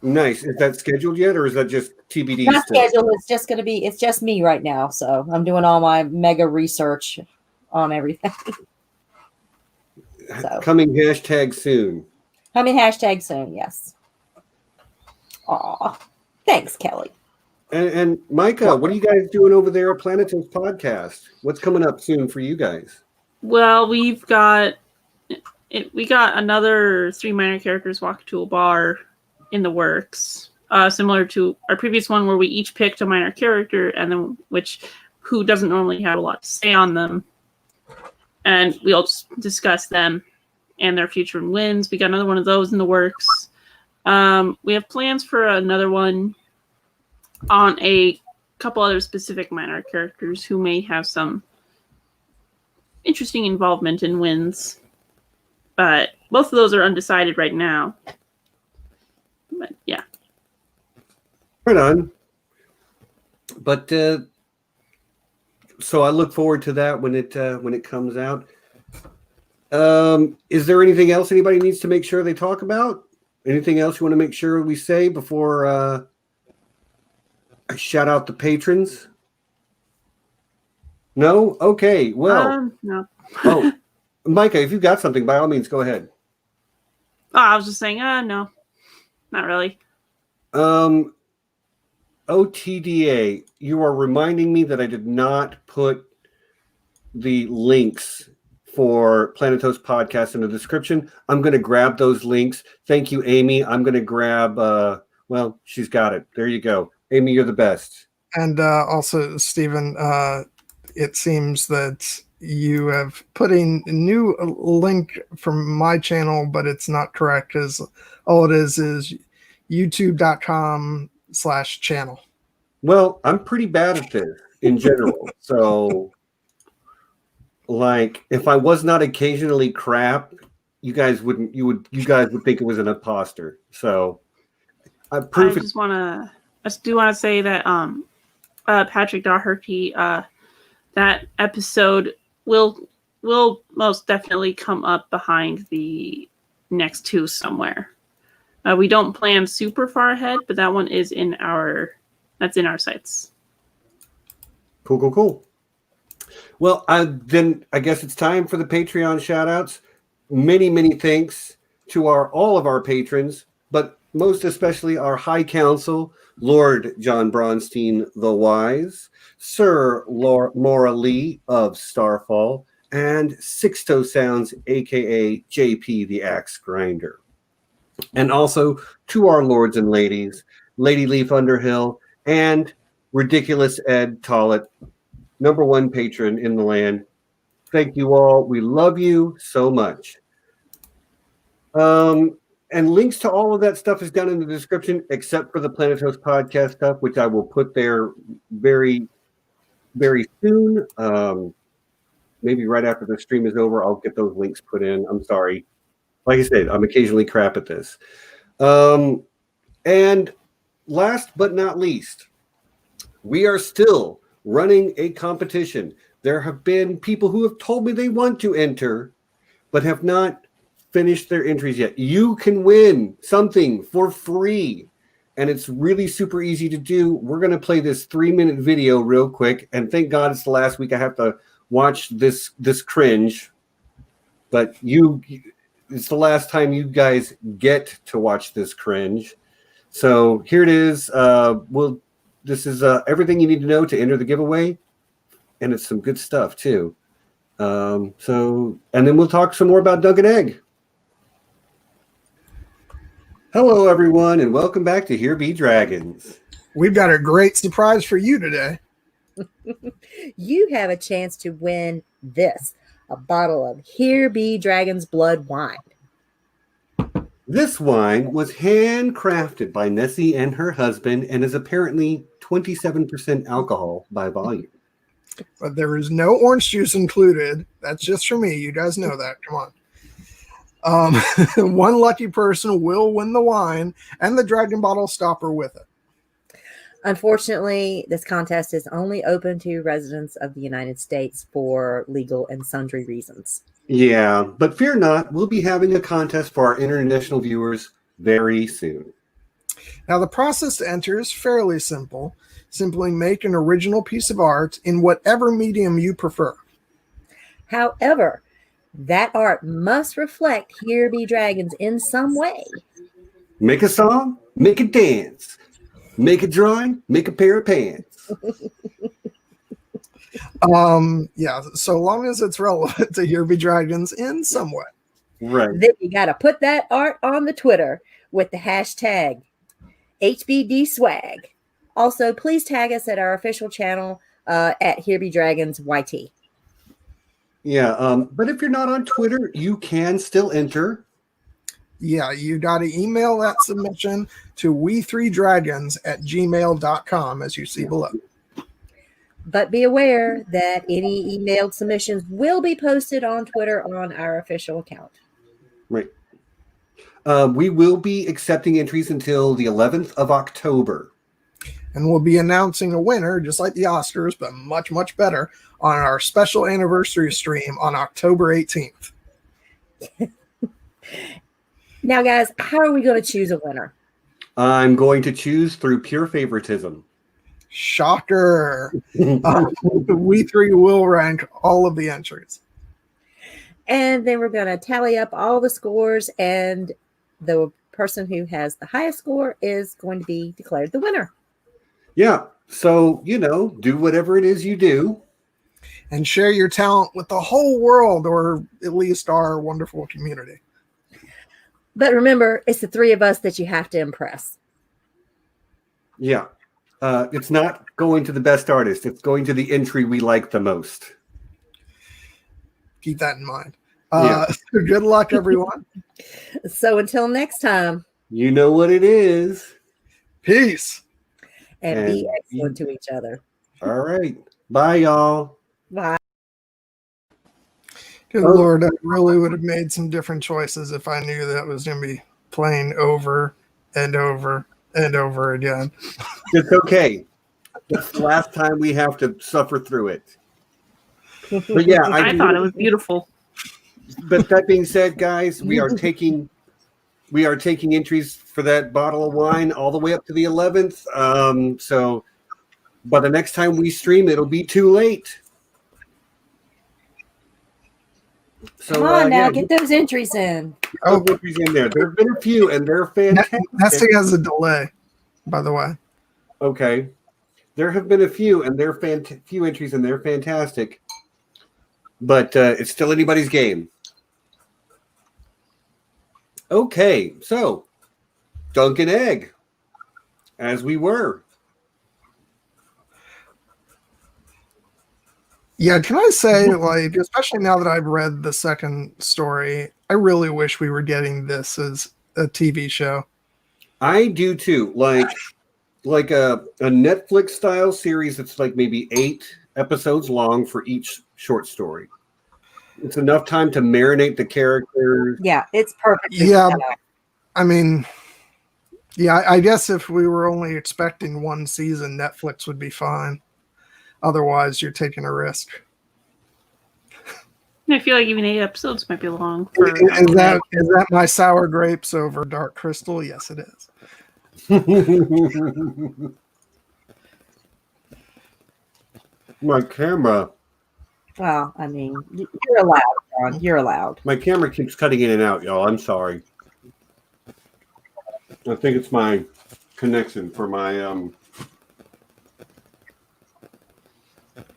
Nice. Is that scheduled yet, or is that just TBD? Not scheduled. It's just me right now. So I'm doing all my mega research on everything. Coming hashtag soon. Yes. Aw. Thanks, Kelly. And Micah, what are you guys doing over there at Planetos Podcast? What's coming up soon for you guys? Well, we got another 3 minor characters walk to a bar in the works, similar to our previous one where we each picked a minor character and then who doesn't normally have a lot to say on them, and we'll just discuss them and their future and wins. We got another one of those in the works. We have plans for another one on a couple other specific minor characters who may have some interesting involvement in wins, but both of those are undecided right now. But yeah, right on. But so I look forward to that when it comes out. Is there anything else anybody needs to make sure they talk about? Anything else you want to make sure we say before I shout out the patrons? No? Okay. Well, no. Oh, Micah, if you've got something, by all means, go ahead. Oh, I was just saying, no, not really. OTDA, you are reminding me that I did not put the links for Planetos Podcast in the description. I'm going to grab those links. Thank you, Amy. I'm going to grab, well, she's got it. There you go. Amy, you're the best. And also, Stephen, it seems that you have put in a new link from my channel, but it's not correct, because all it is youtube.com/channel. Well, I'm pretty bad at this in general. So, like, if I was not occasionally crap, you guys would think it was an imposter. So I do want to say that Patrick Daugherty, that episode will most definitely come up behind the next 2 somewhere. We don't plan super far ahead, but that one is in our sights. Cool. Well, then I guess it's time for the Patreon shout-outs. Many thanks to all of our patrons, but most especially our High Council, Lord John Bronsteen the Wise, Sir Maura Lee of Starfall, and Sixto Sounds, a.k.a. JP the Axe Grinder. And also to our lords and ladies, Lady Leaf Underhill, and ridiculous Ed Tollett, #1 patron in the land. Thank you all. We love you so much. And links to all of that stuff is down in the description, except for the Planetos Podcast stuff, which I will put there very, very soon. Maybe right after the stream is over, I'll get those links put in. I'm sorry. Like I said, I'm occasionally crap at this. And last but not least, we are still running a competition. There have been people who have told me they want to enter, but have not finished their entries yet. You can win something for free, and it's really super easy to do. We're going to play this 3-minute video real quick, and thank God it's the last week I have to watch this cringe. But it's the last time you guys get to watch this cringe. So here it is. This is everything you need to know to enter the giveaway, and it's some good stuff too. And then we'll talk some more about Dunk and Egg. Hello, everyone, and welcome back to Here Be Dragons. We've got a great surprise for you today. You have a chance to win this, a bottle of Here Be Dragons Blood wine. This wine was handcrafted by Nessie and her husband and is apparently 27% alcohol by volume. But there is no orange juice included. That's just for me. You guys know that. Come on. One lucky person will win the wine and the dragon bottle stopper with it. Unfortunately, this contest is only open to residents of the United States for legal and sundry reasons. Yeah, but fear not. We'll be having a contest for our international viewers very soon. Now, the process to enter is fairly simple. Simply make an original piece of art in whatever medium you prefer. However, that art must reflect Here Be Dragons in some way. Make a song, make a dance, make a drawing, make a pair of pants. Yeah, so long as it's relevant to Here Be Dragons in some way. Right. Then you got to put that art on the Twitter with the hashtag HBDSwag. Also, please tag us at our official channel at Here Be Dragons YT. Yeah, but if you're not on Twitter, you can still enter. Yeah, you got to email that submission to we3dragons@gmail.com, as you see below. But be aware that any emailed submissions will be posted on Twitter on our official account. Right. We will be accepting entries until the 11th of October. And we'll be announcing a winner, just like the Oscars, but much, much better, on our special anniversary stream on October 18th. Now, guys, how are we going to choose a winner? I'm going to choose through pure favoritism. Shocker. We three will rank all of the entries. And then we're going to tally up all the scores, and the person who has the highest score is going to be declared the winner. Yeah. So, do whatever it is you do. And share your talent with the whole world, or at least our wonderful community. But remember, it's the three of us that you have to impress. Yeah. It's not going to the best artist. It's going to the entry we like the most. Keep that in mind. Good luck, everyone. So until next time. You know what it is. Peace. And be excellent to each other. All right. Bye, y'all. Bye. Good Lord, I really would have made some different choices if I knew that was going to be playing over and over and over again. It's okay. That's the last time we have to suffer through it. But yeah, I thought it was beautiful. But that being said, guys, we are taking entries for that bottle of wine all the way up to the 11th. So by the next time we stream, it'll be too late. So, Come on now, yeah, get those entries in. those entries in there. There have been a few, and they're fantastic. Nessie has a delay, by the way. Okay. There have been a few, and they're few entries, and they're fantastic. But it's still anybody's game. Okay, so Dunk and Egg, as we were. Yeah, can I say, like, especially now that I've read the second story, I really wish we were getting this as a TV show. I do too. Like a Netflix style series that's like maybe 8 episodes long for each short story. It's enough time to marinate the characters. Yeah, it's perfect. Yeah, I mean, yeah, I guess if we were only expecting one season, Netflix would be fine. Otherwise, you're taking a risk. I feel like even 8 episodes might be long. Is that my sour grapes over Dark Crystal? Yes, it is. My camera. Well, I mean, you're allowed, John. You're allowed. My camera keeps cutting in and out, y'all. I'm sorry. I think it's my connection for my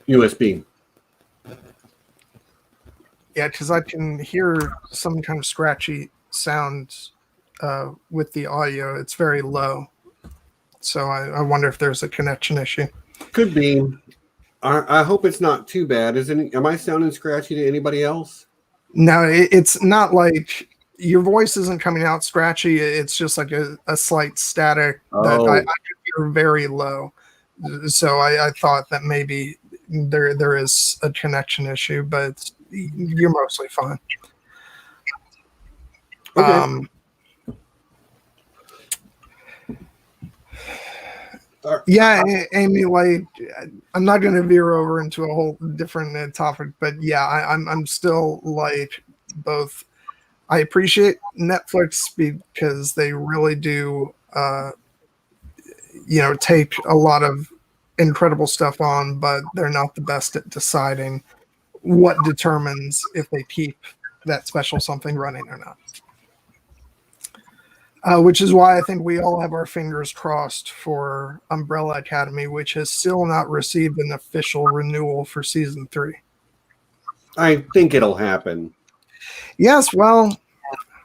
USB. Yeah, because I can hear some kind of scratchy sound with the audio. It's very low. So I wonder if there's a connection issue. Could be. I hope it's not too bad. Am I sounding scratchy to anybody else? No, it's not like your voice isn't coming out scratchy. It's just like a slight static that I could hear very low. So I thought that maybe there is a connection issue, but you're mostly fine. Okay. Yeah, Amy, like, I'm not going to veer over into a whole different topic, but yeah, I'm still like both. I appreciate Netflix because they really do, take a lot of incredible stuff on, but they're not the best at deciding what determines if they keep that special something running or not. Which is why I think we all have our fingers crossed for Umbrella Academy, which has still not received an official renewal for season 3. I think it'll happen. Yes, well,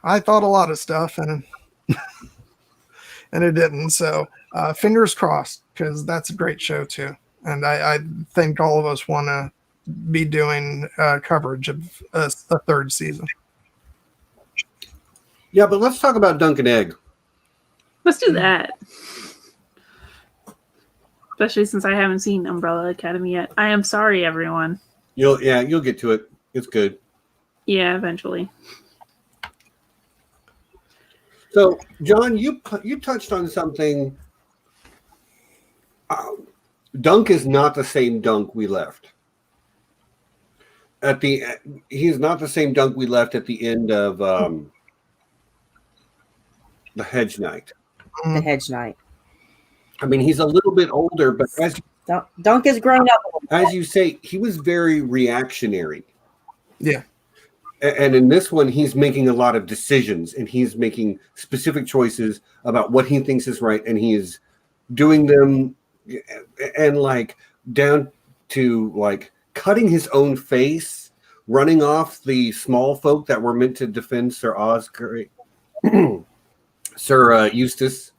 I thought a lot of stuff and it didn't. So fingers crossed, because that's a great show too. And I think all of us want to be doing coverage of a third season. Yeah, but let's talk about Dunk and Egg. Let's do that. Especially since I haven't seen Umbrella Academy yet. I am sorry, everyone. You'll get to it. It's good. Yeah, eventually. So, John, you touched on something. Dunk is not the same Dunk we left. He's not the same Dunk we left at the end of the Hedge Knight. The Hedge Knight. I mean, he's a little bit older, but Dunk has grown up a little bit. As you say, he was very reactionary. Yeah. And in this one, he's making a lot of decisions, and he's making specific choices about what he thinks is right, and he is doing them, and like down to like cutting his own face, running off the small folk that were meant to defend Sir Osgray, Sir Eustis.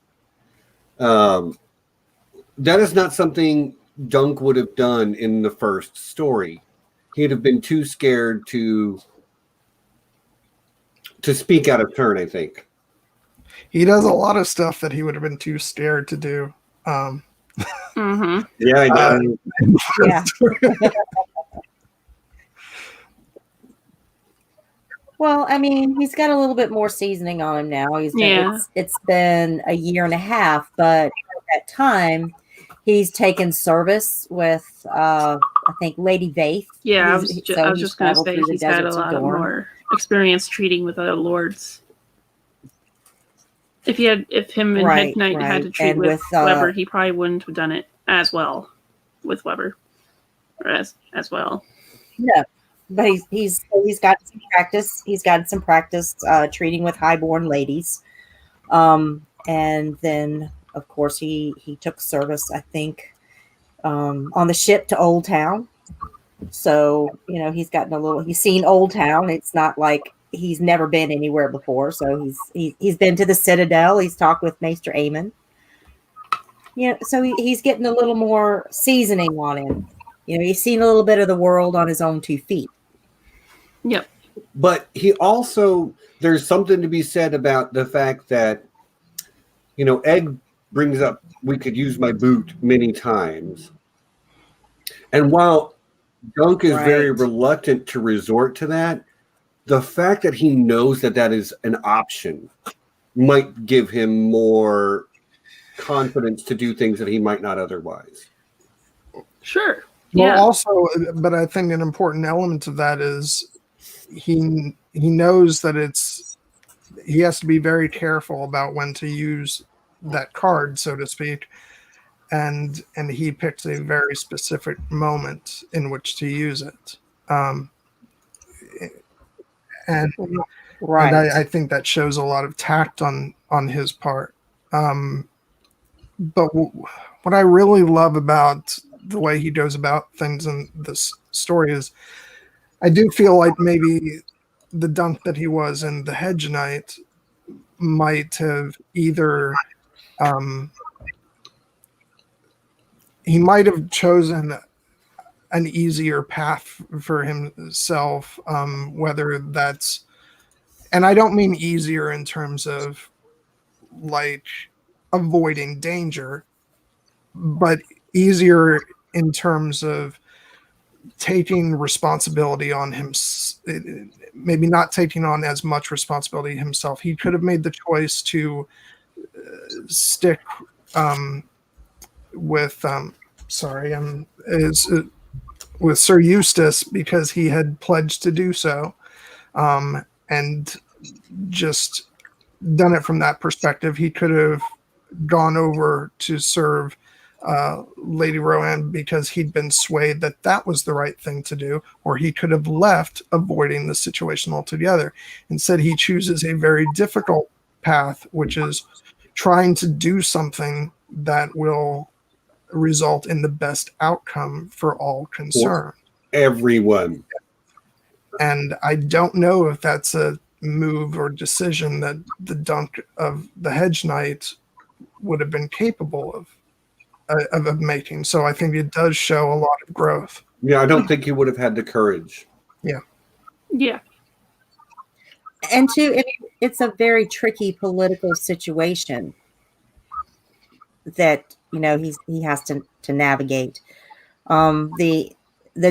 That is not something Dunk would have done in the first story. He'd have been too scared to speak out of turn, I think. He does a lot of stuff that he would have been too scared to do. Mm-hmm. Yeah, I know. Yeah. Well, I mean, he's got a little bit more seasoning on him now. It's been a year and a half, but at that time, he's taken service with, I think, Lady Vaith. Yeah, I was just going to say he's got a lot more experience treating with other lords. If him and Head Knight had to treat with Weber, he probably wouldn't have done it as well with Weber, or as well. but he's got some practice. He's got some practice treating with highborn ladies, and then of course he took service, I think, on the ship to Old Town. So he's seen Old Town. It's not like he's never been anywhere before. So he's been to the Citadel. He's talked with Maester Aemon. So he's getting a little more seasoning on him. He's seen a little bit of the world on his own 2 feet. Yep. But there's something to be said about the fact that, Egg brings up, we could use my boot many times. And while Dunk is very reluctant to resort to that, the fact that he knows that is an option might give him more confidence to do things that he might not otherwise. Sure. Well, yeah. Also, but I think an important element of that is he knows that he has to be very careful about when to use that card, so to speak, and he picks a very specific moment in which to use it. And I think that shows a lot of tact on his part. But what I really love about the way he goes about things in this story is I do feel like maybe the Dunk that he was in The Hedge Knight might have either he might have chosen an easier path for himself, whether that's, and I don't mean easier in terms of like avoiding danger, but easier in terms of taking responsibility on him, maybe not taking on as much responsibility himself. He could have made the choice to stick with with Sir Eustis because he had pledged to do so, and just done it from that perspective. He could have gone over to serve Lady Roanne because he'd been swayed that was the right thing to do, or he could have left, avoiding the situation altogether. Instead, he chooses a very difficult path, which is trying to do something that will result in the best outcome for all concerned. Everyone. And I don't know if that's a move or decision that the Dunk of the Hedge Knight would have been capable of making. So I think it does show a lot of growth. Yeah, I don't think he would have had the courage. Yeah. Yeah. And two, it's a very tricky political situation that he has to navigate. The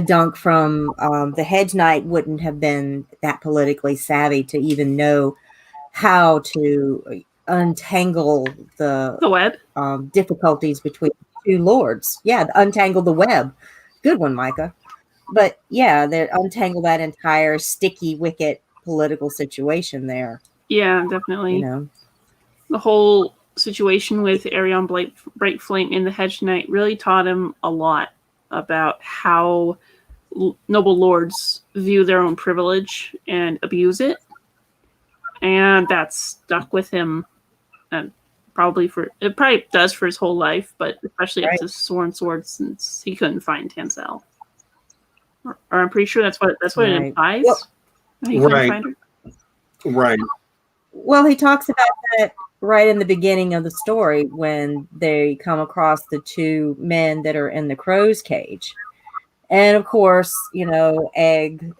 Dunk from the Hedge Knight wouldn't have been that politically savvy to even know how to untangle the web, difficulties between two lords. Yeah, untangle the web. Good one, Micah. But yeah, they untangle that entire sticky wicket political situation there. Yeah, definitely. The whole situation with Arion Bright Flame in the Hedge Knight really taught him a lot about how noble lords view their own privilege and abuse it, and that stuck with him, and probably does for his whole life, but especially after Sworn Sword, since he couldn't find Tansel. Or I'm pretty sure that's what it implies. Right. Well, he talks about that right in the beginning of the story when they come across the two men that are in the crow's cage. And of course, Egg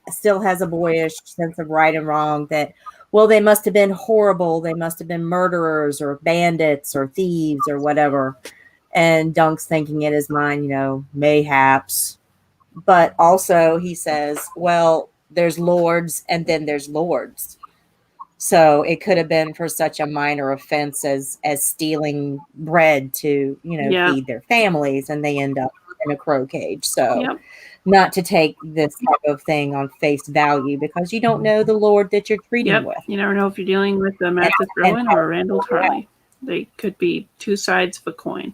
still has a boyish sense of right and wrong that, well, they must have been horrible. They must have been murderers or bandits or thieves or whatever. And Dunk's thinking in his mind, mayhaps. But also he says, well, there's lords and then there's lords. So it could have been for such a minor offense as stealing bread to, feed their families, and they end up in a crow cage. So not to take this type of thing on face value, because you don't know the lord that you're treating with. You never know if you're dealing with a Massive Rowan or a Randall Tarley. They could be two sides of a coin.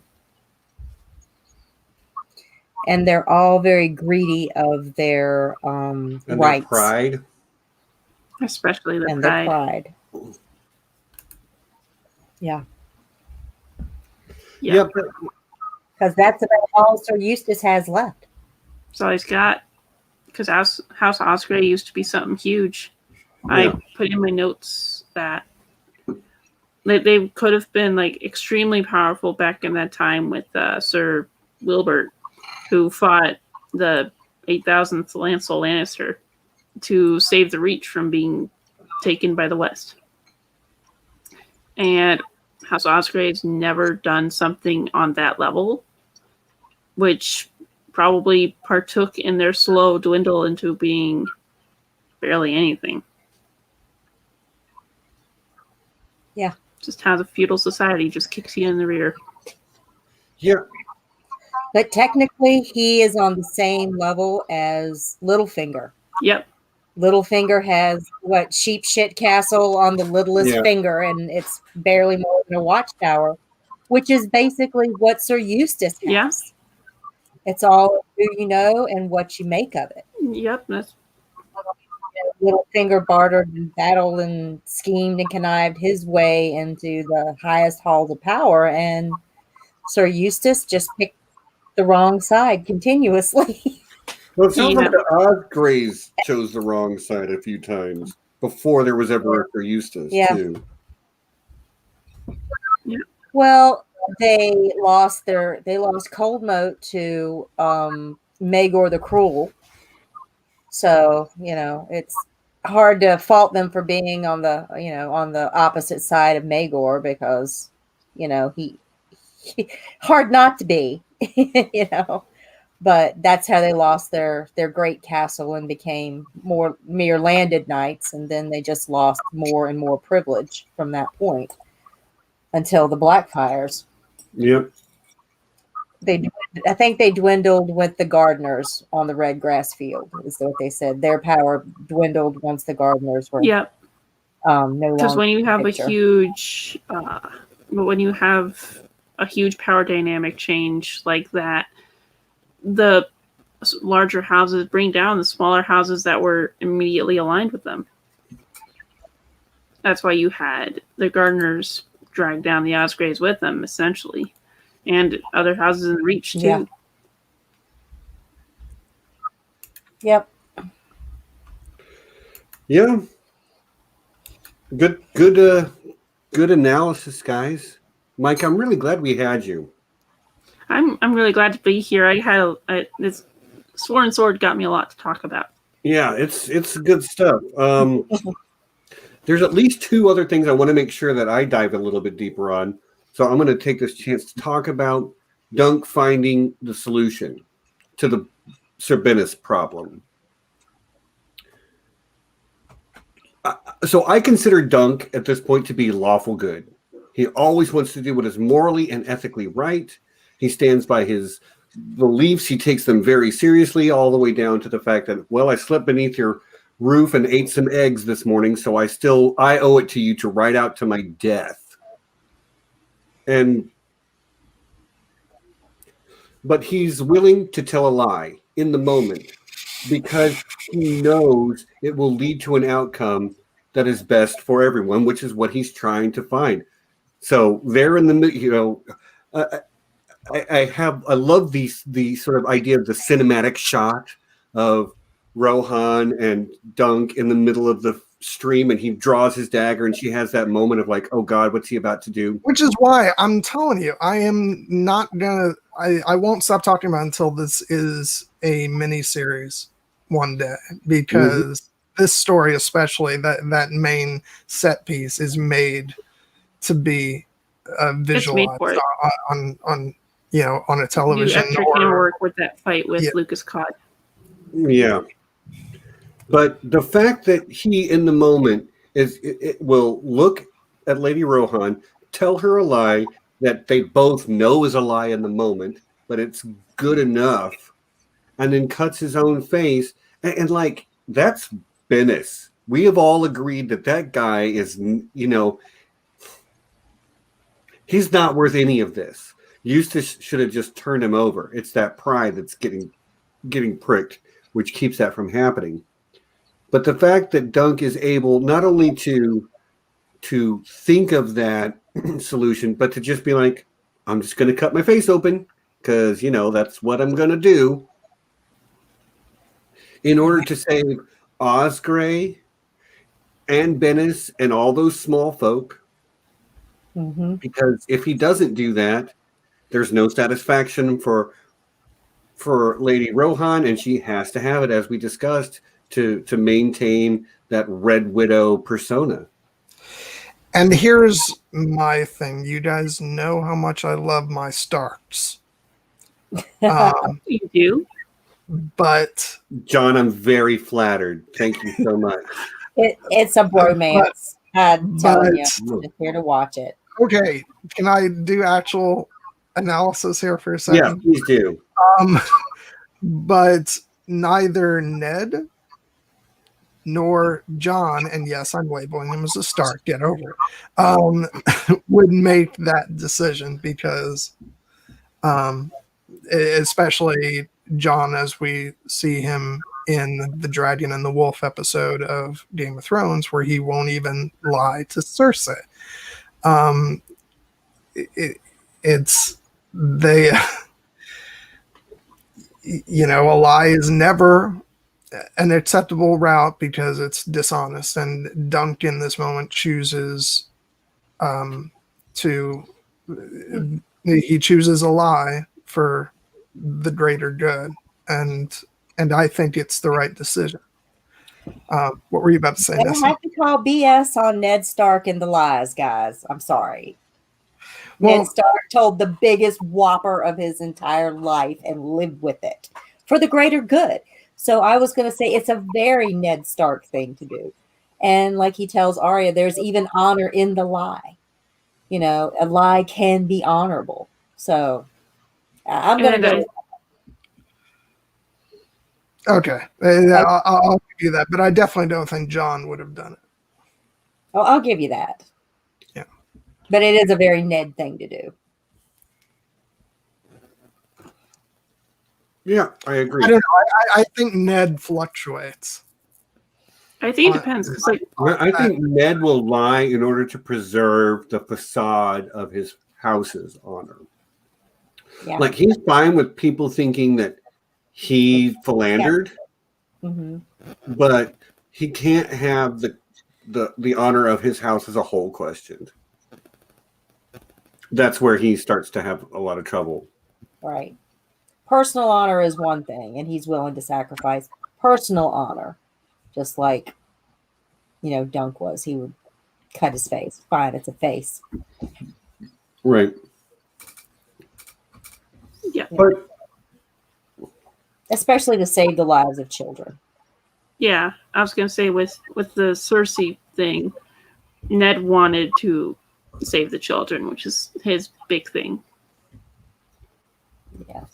and they're all very greedy of their And rights their pride. Especially the and pride. their pride. Yeah. Yeah. Yep. Because that's about all Sir Eustis has left. So he's got, because House Osgray used to be something huge. Yeah. I put in my notes that they could have been like extremely powerful back in that time with Sir Wilbert, who fought the 8,000th Lancel Lannister to save the Reach from being taken by the West. And House Osgray has never done something on that level, which probably partook in their slow dwindle into being barely anything. Yeah. Just how the feudal society just kicks you in the rear. Yeah. But technically, he is on the same level as Littlefinger. Yep. Littlefinger has sheep shit castle on the littlest finger, and it's barely more than a watchtower, which is basically what Sir Eustis has. Yeah. It's all who you know and what you make of it. Yep. That's Littlefinger bartered and battled and schemed and connived his way into the highest halls of power, and Sir Eustis just picked the wrong side continuously. Well, it sounds like the Osgrays chose the wrong side a few times before there was ever a Sir Eustis, too. Yeah. Well, they lost Cold Moat to Maegor the Cruel. So, it's hard to fault them for being on the opposite side of Maegor, because, he hard not to be, but that's how they lost their great castle and became more mere landed knights. And then they just lost more and more privilege from that point until the Blackfires. Yep. I think they dwindled with the gardeners on the red grass field, is what they said. Their power dwindled once the gardeners were yep. No longer. Because when you have a huge power dynamic change like that, the larger houses bring down the smaller houses that were immediately aligned with them. That's why you had the gardeners drag down the Osgrays with them, essentially, and other houses in the Reach too. Yeah. Yep. Yeah. Good analysis, guys. Mike, I'm really glad we had you. I'm really glad to be here. I had this Sworn Sword got me a lot to talk about. Yeah, it's good stuff. There's at least two other things I want to make sure that I dive a little bit deeper on. So I'm going to take this chance to talk about Dunk finding the solution to the Serbennis problem. So I consider Dunk at this point to be lawful good. He always wants to do what is morally and ethically right. He stands by his beliefs. He takes them very seriously, all the way down to the fact that, well, I slept beneath your roof and ate some eggs this morning, so I owe it to you to ride out to my death. But he's willing to tell a lie in the moment because he knows it will lead to an outcome that is best for everyone, which is what he's trying to find. So they're in the, I love the sort of idea of the cinematic shot of Rohan and Dunk in the middle of the stream, and he draws his dagger, and she has that moment of like, oh God, what's he about to do? Which is why I'm telling you, I am not gonna. I won't stop talking about it until this is a mini series one day, because this story, especially that main set piece, is made to be visualized on a television. Extra camera work with that fight with Lucas Cod. Yeah. But the fact that he, in the moment, it will look at Lady Rohan, tell her a lie that they both know is a lie in the moment, but it's good enough, and then cuts his own face. And like, that's Bennis. We have all agreed that guy is, he's not worth any of this. Eustis should have just turned him over. It's that pride that's getting pricked, which keeps that from happening. But the fact that Dunk is able not only to think of that solution, but to just be like, I'm just going to cut my face open because, that's what I'm going to do in order to save Osgray and Bennis and all those small folk. Mm-hmm. Because if he doesn't do that, there's no satisfaction for Lady Rohan, and she has to have it, as we discussed, to maintain that Red Widow persona. And here's my thing. You guys know how much I love my Starks. You do? But John, I'm very flattered. Thank you so much. It's a bromance. I'm telling you, I'm just here to watch it. Okay, can I do actual analysis here for a second? Yeah, please do. But neither Ned nor John, and yes, I'm labeling him as a Stark, get over it, would make that decision because, especially John, as we see him in the Dragon and the Wolf episode of Game of Thrones, where he won't even lie to Cersei. A lie is never an acceptable route because it's dishonest, and Dunk in this moment chooses he chooses a lie for the greater good, and I think it's the right decision. What were you about to say, I don't Nessie? have to call BS on Ned Stark and the lies, guys. I'm sorry. Well, Ned Stark told the biggest whopper of his entire life and lived with it for the greater good. So I was going to say it's a very Ned Stark thing to do. And like he tells Arya, there's even honor in the lie. A lie can be honorable. So I'm going to go. Okay. I'll give you that, but I definitely don't think John would have done it. Oh, I'll give you that. Yeah. But it is a very Ned thing to do. Yeah, I agree. I don't know. I think Ned fluctuates. I think it depends. I think Ned will lie in order to preserve the facade of his house's honor. Yeah. Like, he's fine with people thinking that he philandered, but he can't have the honor of his house as a whole questioned. That's where he starts to have a lot of trouble. Right. Personal honor is one thing, and he's willing to sacrifice personal honor, just like, Dunk was. He would cut his face. Fine, it's a face. Right. Yeah. But especially to save the lives of children. Yeah, I was going to say with the Cersei thing, Ned wanted to save the children, which is his big thing. Yeah.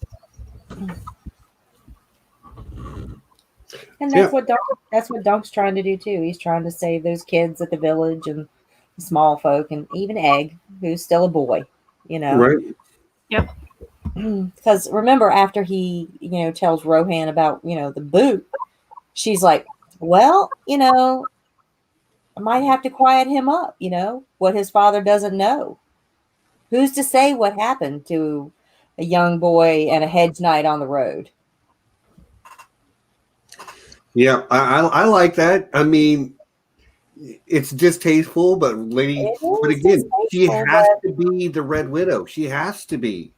And that's what Dunk's trying to do too. He's trying to save those kids at the village and the small folk, and even Egg, who's still a boy. Right. Yep. Because remember, after he tells Rohan about the boot, she's like, well, I might have to quiet him up. What his father doesn't know. Who's to say what happened to a young boy and a hedge knight on the road? Yeah, I like that. I mean, it's distasteful, but again, she has to be the Red Widow. She has to be.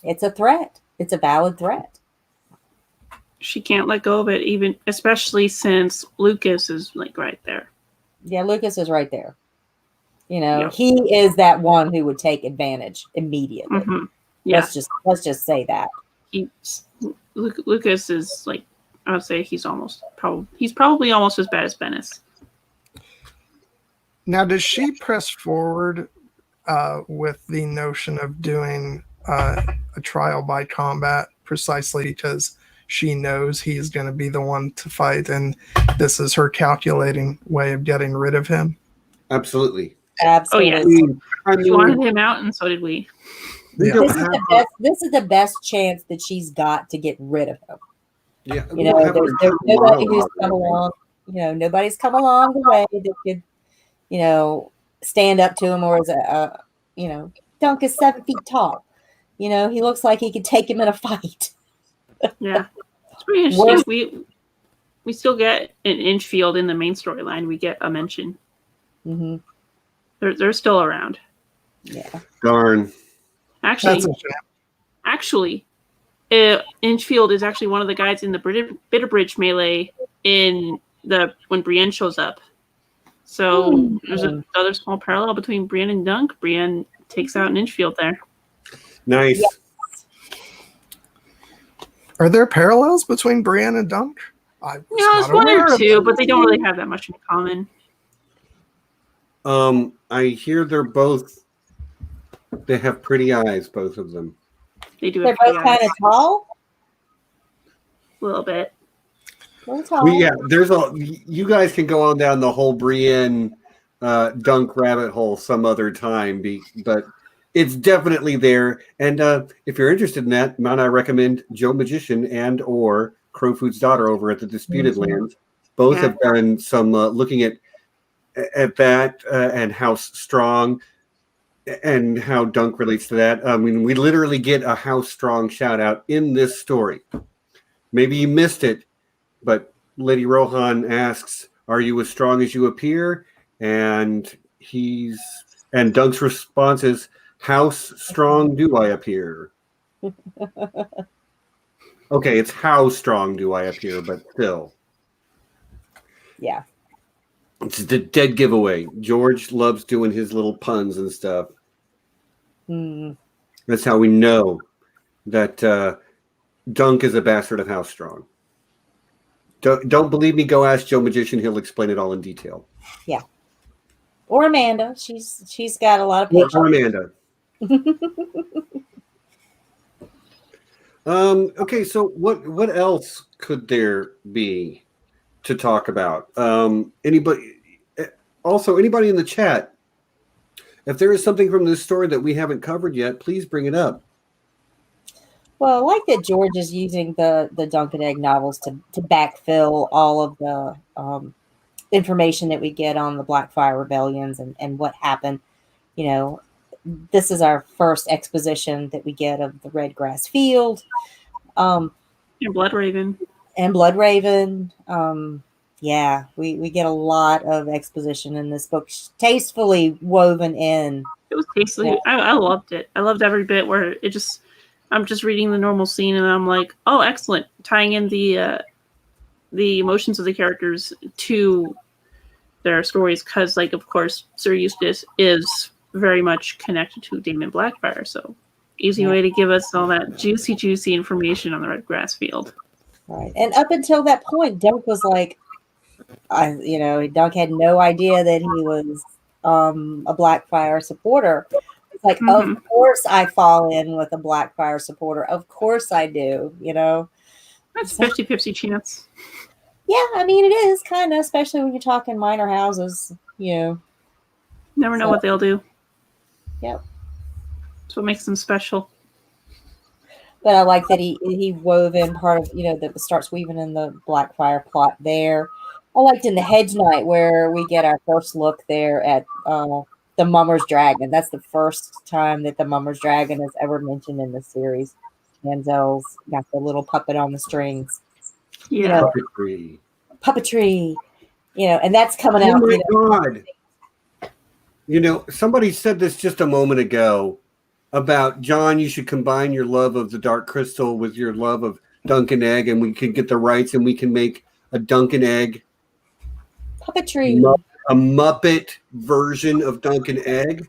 It's a threat. It's a valid threat. She can't let go of it, even especially since Lucas is right there. Yeah, Lucas is right there. He is that one who would take advantage immediately. Mm-hmm. Yeah. Let's just say that. Lucas is I would say he's probably almost as bad as Bennis. Now, does she press forward with the notion of doing a trial by combat precisely because she knows he's going to be the one to fight, and this is her calculating way of getting rid of him? Absolutely. Absolutely. Oh, yes. We wanted him out, and so did we. Yeah. This is the best chance that she's got to get rid of him. Yeah, You know, there's nobody who's come along. You know, nobody's come along the way that could, you know, stand up to him, or as you know, Dunk is 7 feet tall. You know, he looks like he could take him in a fight. Yeah, it's pretty interesting. We still get an Inchfield in the main storyline. We get a mention. Mm-hmm. They're still around. Yeah. Darn. Actually, Inchfield is actually one of the guys in the Bitterbridge melee when Brienne shows up. So there's another small parallel between Brienne and Dunk. Brienne takes out an Inchfield there. Nice. Yes. Are there parallels between Brienne and Dunk? There's one or two, but they don't really have that much in common. I hear they have pretty eyes, both of them. They do. They're both kind of tall. A little bit. You guys can go on down the whole Brienne Dunk rabbit hole some other time, but it's definitely there. And if you're interested in that, might I recommend Joe Magician and or Crowfoot's daughter over at the Disputed Lands. Both have done some looking at that and House Strong and how Dunk relates to that. I mean, we literally get a House Strong shout out in this story. Maybe you missed it, but Lady Rohan asks, "Are you as strong as you appear?" And Dunk's response is, "How strong do I appear?" Okay, it's how strong do I appear, but still. Yeah. It's the dead giveaway. George loves doing his little puns and stuff. That's how we know that Dunk is a bastard of House Strong. Don't believe me? Go ask Joe Magician. He'll explain it all in detail. Yeah. Or Amanda. She's got a lot of patience. Or Amanda. Okay, so what else could there be to talk about? Anybody in the chat, if there is something from this story that we haven't covered yet, please bring it up. Well, I like that George is using the Dunk and Egg novels to backfill all of the information that we get on the Blackfire rebellions and what happened. You know, this is our first exposition that we get of the Red Grass Field. And Bloodraven. Yeah, we get a lot of exposition in this book, tastefully woven in. It was tastefully. Yeah. I loved it. I loved every bit where I'm just reading the normal scene and I'm like, oh, excellent. Tying in the emotions of the characters to their stories. Because, like, of course, Sir Eustis is very much connected to Daemon Blackfire. So easy way to give us all that juicy information on the Red Grass Field. Right. And up until that point, Dunk was like, Dunk had no idea that he was a Blackfire supporter. It's like, of course I fall in with a Blackfire supporter. Of course I do, you know. That's 50-50 chance. Yeah, I mean, it is kind of, especially when you're talking minor houses, you know. Never know what they'll do. Yep. That's what makes them special. But I like that he wove in part of, that starts weaving in the Blackfire plot there. I liked in the Hedge Knight where we get our first look there at the Mummer's Dragon. That's the first time that the Mummer's Dragon is ever mentioned in the series. Manzel's got the little puppet on the strings. Yeah. Puppetry. And that's coming out. Oh my God. Somebody said this just a moment ago about, John, you should combine your love of the Dark Crystal with your love of Dunk and Egg, and we can get the rights and we can make a Dunk and Egg puppetry. A Muppet version of Dunk and Egg.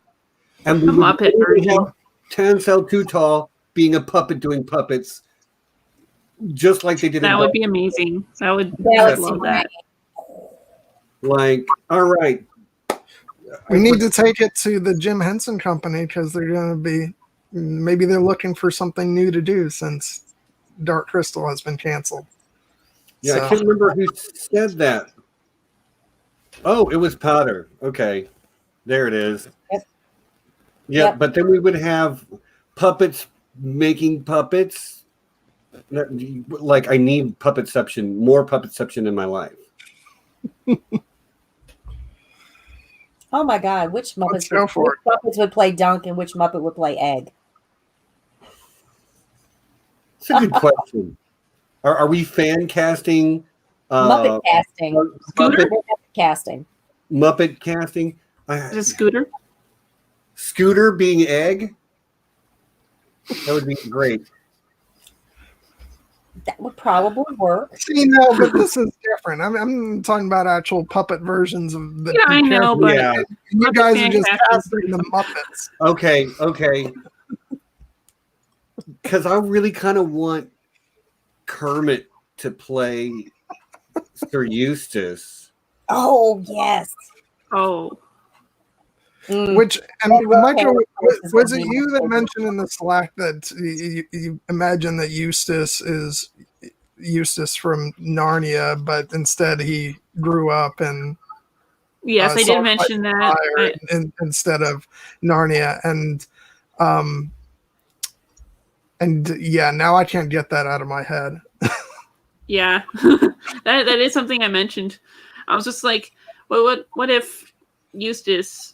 And we would Muppet version. Tansel Too Tall being a puppet doing puppets, just like they did. That would be amazing. I would love that. Like, all right. We need to take it to the Jim Henson Company because they're going to be, maybe they're looking for something new to do since Dark Crystal has been canceled. Yeah, I can't remember who said that. Oh, it was Potter. Okay, there it is. Yep. But then we would have puppets making puppets. Like I need puppetception, more puppetception in my life. Oh my God! Which Let's go for it. Muppets would play Dunk and which Muppet would play Egg? It's a good question. Are we fan casting? Muppet casting. Scooter? Casting. Muppet casting. Is it Scooter? Scooter being Egg. That would be great. That would probably work. See, no, but this is different. I'm talking about actual puppet versions of the. Yeah, I know, but Yeah. You Muppet guys are fan just casting. casting the Muppets. Okay. Because I really kind of want Kermit to play Sir Eustis. Oh yes. Oh, Mm. Which, and Well, Michael, okay. was it you that mentioned in the Slack that you imagine that Eustis is Eustis from Narnia, but instead he grew up in yes, I did Salt mention Lake that. Fire instead of Narnia, and yeah, now I can't get that out of my head. Yeah, that is something I mentioned. I was just like, what if Eustis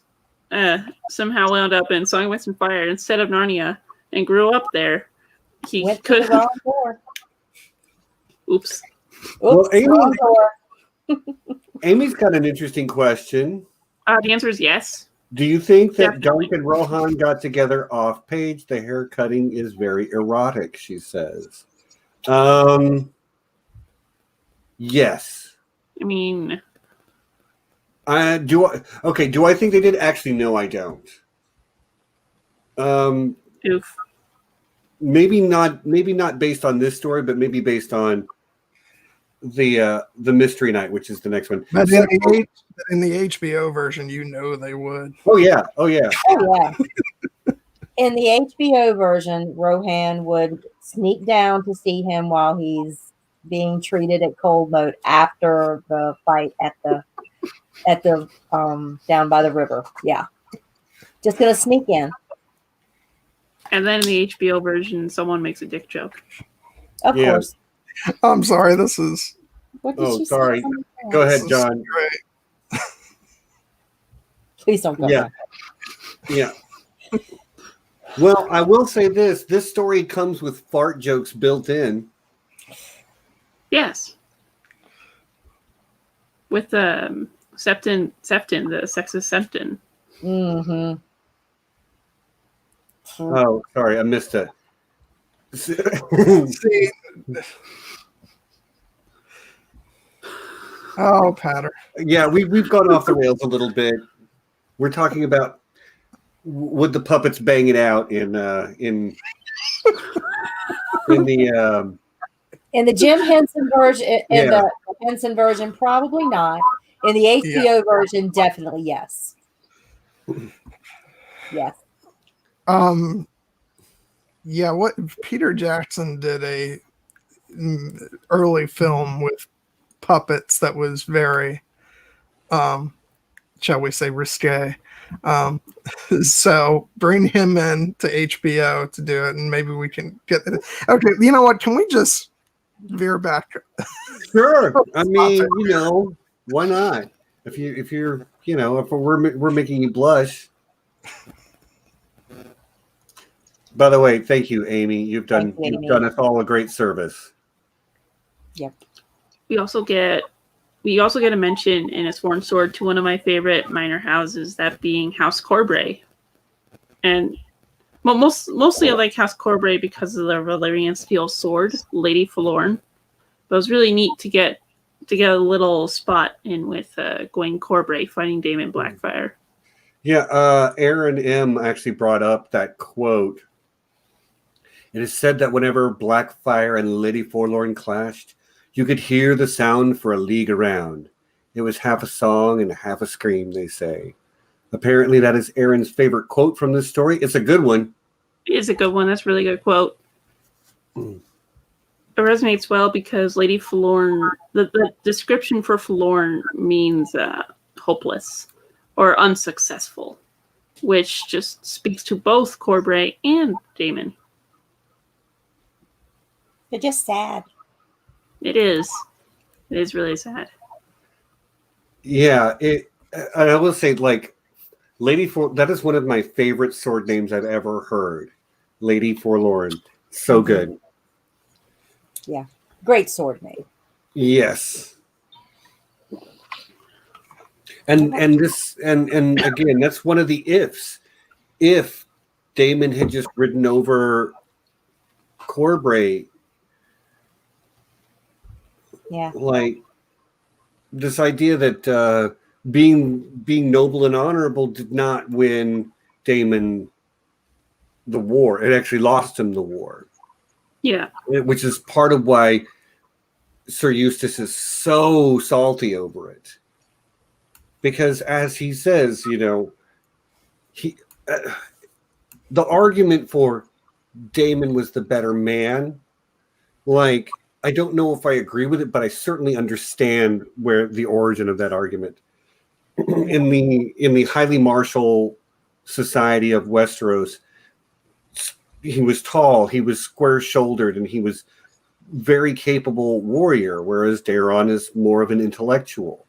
somehow wound up in Song of Ice and Fire instead of Narnia and grew up there? He Went to could. the wrong door. Oops. Well, Oops, wrong door. Amy's got an interesting question. The answer is yes. Do you think that Definitely. Dunk and Rohan got together off page? The hair cutting is very erotic, she says. Yes. I mean, Do I think they did? Actually, no, I don't. oof. Maybe not based on this story, but maybe based on the Mystery Night, which is the next one. But in the HBO version, you know they would. Oh yeah. Oh yeah. In the HBO version, Rohan would sneak down to see him while he's being treated at cold mode after the fight at the down by the river. Yeah. Just gonna sneak in. And then in the HBO version, someone makes a dick joke. Of Yeah. course. I'm sorry, this is What did she say? Sorry. Go ahead, John. great. Please don't go Yeah. there. Yeah. Well, I will say this. This story comes with fart jokes built in. Yes. With Septon, the sexist Septon. Mm-hmm. Oh, sorry. I missed it. See, oh, Patter. Yeah, we've gone off the rails a little bit. We're talking about would the puppets bang it out in the In the Jim Henson version, Yeah. the Henson version, probably not. In the HBO version, definitely yes. Yes. Yeah, what Peter Jackson did a early film with puppets that was very shall we say risque. So bring him in to HBO to do it, and maybe we can get it. Okay, you know what? Can we just veer back? Sure. I mean, why not? If you're, if we're making you blush. By the way, thank you, Amy. You've done us all a great service. Yep. We also get a mention in A Sworn Sword to one of my favorite minor houses, that being House Corbray. And well, mostly I like House Corbray because of the Valyrian steel sword, Lady Forlorn. But it was really neat to get a little spot in with Gwen Corbray fighting Daemon Blackfire. Yeah, Aaron M. actually brought up that quote. It is said that whenever Blackfire and Lady Forlorn clashed, you could hear the sound for a league around. It was half a song and half a scream, they say. Apparently, that is Aaron's favorite quote from this story. It's a good one. It is a good one. That's a really good quote. It resonates well because Lady Forlorn, the description for Forlorn means hopeless or unsuccessful. which just speaks to both Corbray and Daemon. They're just sad. It is. It is really sad. Yeah, I will say, like, that is one of my favorite sword names I've ever heard. Lady Forlorn. So good. Yeah. Great sword name. Yes. And again, that's one of the ifs. If Daemon had just ridden over Corbray, yeah, like this idea that being noble and honorable did not win Daemon the war. It actually lost him the war. Yeah. Which is part of why Sir Eustis is so salty over it. Because as he says, you know, the argument for Daemon was the better man, like, I don't know if I agree with it, but I certainly understand where the origin of that argument. In the highly martial society of Westeros, he was tall, he was square-shouldered, and he was very capable warrior, whereas Daeron is more of an intellectual.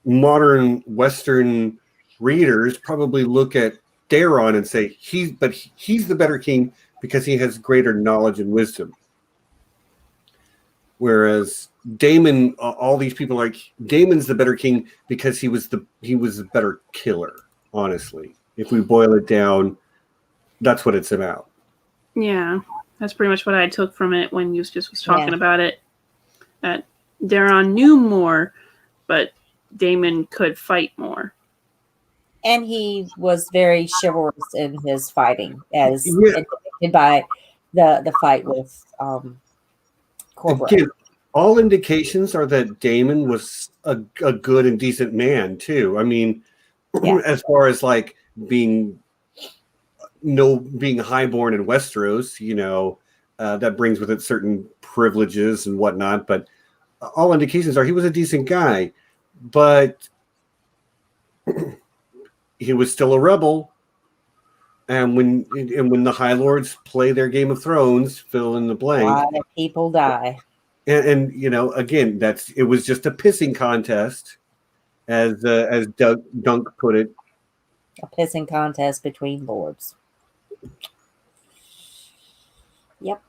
Modern Western readers probably look at Daeron and say he's the better king because he has greater knowledge and wisdom. Whereas Daemon, all these people are like, Daemon's the better king because he was the better killer. Honestly, if we boil it down, that's what it's about. Yeah, that's pretty much what I took from it when Eustis was talking about it. That Daeron knew more, but Daemon could fight more. And he was very chivalrous in his fighting, as depicted by the fight with Corbray. Again, all indications are that Daemon was a good and decent man too. I mean, as far as like being highborn in Westeros, you know, that brings with it certain privileges and whatnot. But all indications are he was a decent guy, but he was still a rebel. And when the High Lords play their Game of Thrones, fill in the blank. A lot of people die. And you know, again, it was just a pissing contest, as Dunk put it. A pissing contest between lords. Yep.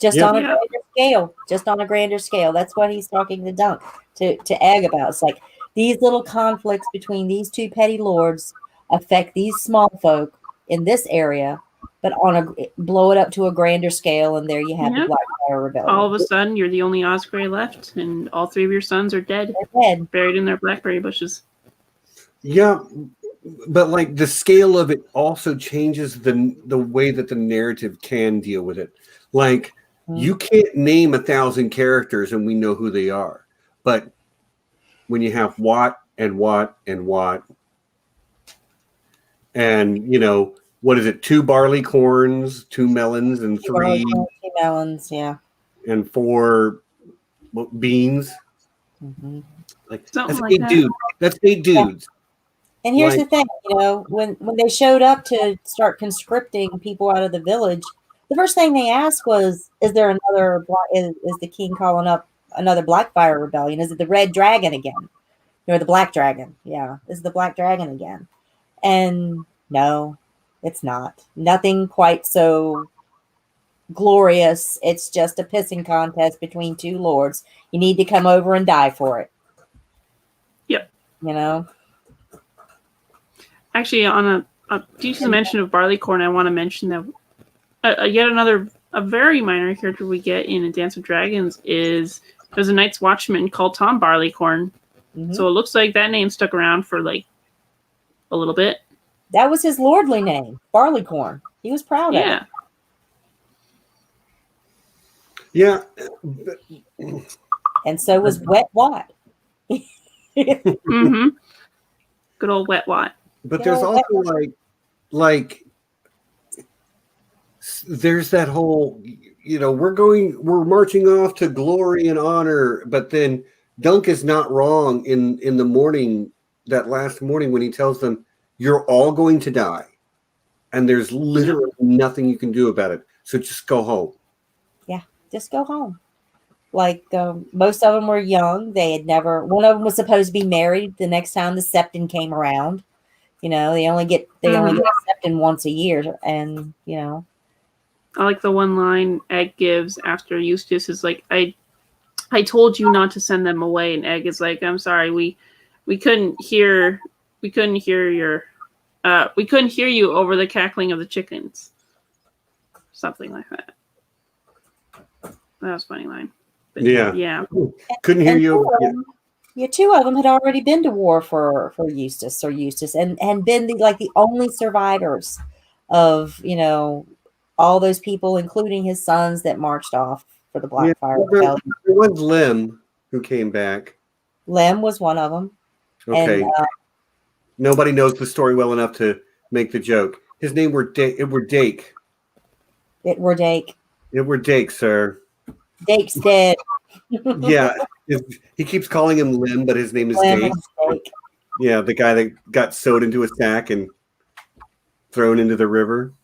Just on a grander scale. Just on a grander scale. That's what he's talking to Dunk, to Egg about. It's like these little conflicts between these two petty lords affect these small folk in this area, but blow it up to a grander scale, and there you have the Blackfire Rebellion. All of a sudden, you're the only Osgray left, and all three of your sons are dead. They're dead. Buried in their blackberry bushes. Yeah, but like the scale of it also changes the way that the narrative can deal with it. Like you can't name 1,000 characters and we know who they are, but when you have Wat and Wat and Wat, and you know, what is it? 2 barleycorns, 2 melons, and 3 melons, and 4 beans. Mm-hmm. Like something that's like 8 dudes. That's 8 dudes. And here's the thing, you know, when they showed up to start conscripting people out of the village, the first thing they asked was, "Is there another? Is the king calling up another Blackfire Rebellion? Is it the Red Dragon again, or the Black Dragon? Yeah, is it the Black Dragon again?" And no, it's not. Nothing quite so glorious. It's just a pissing contest between 2 lords. You need to come over and die for it. Yep. You know. Actually, on a decent mention of Barleycorn, I want to mention that yet another very minor character we get in A Dance of Dragons is there's a Night's Watchman called Tom Barleycorn. Mm-hmm. So it looks like that name stuck around for like a little bit. That was his lordly name, Barleycorn. He was proud of it. Yeah. And so was Wet Wat. Mm-hmm. Good old Wet Wat. But there's also like there's that whole, you know, we're marching off to glory and honor, but then Dunk is not wrong in the morning, that last morning when he tells them, you're all going to die, and there's literally nothing you can do about it. So just go home. Yeah, just go home. Like most of them were young. They had never. One of them was supposed to be married the next time the septon came around. They only get a septon once a year, and I like the one line Egg gives after Eustis is like, I told you not to send them away, and Egg is like, I'm sorry, we couldn't hear you over the cackling of the chickens. Something like that. That was a funny line. But yeah. Couldn't hear you. Two of them had already been to war for Eustis and been the only survivors of all those people, including his sons that marched off for the Blackfire Rebellion. There was Lem who came back. Lem was one of them. Okay. And, nobody knows the story well enough to make the joke. His name were Dake. It were Dake. It were Dake. It were Dake, sir. Dake's dead. Yeah. He keeps calling him Lem, but his name is Dake. Yeah, the guy that got sewed into a sack and thrown into the river.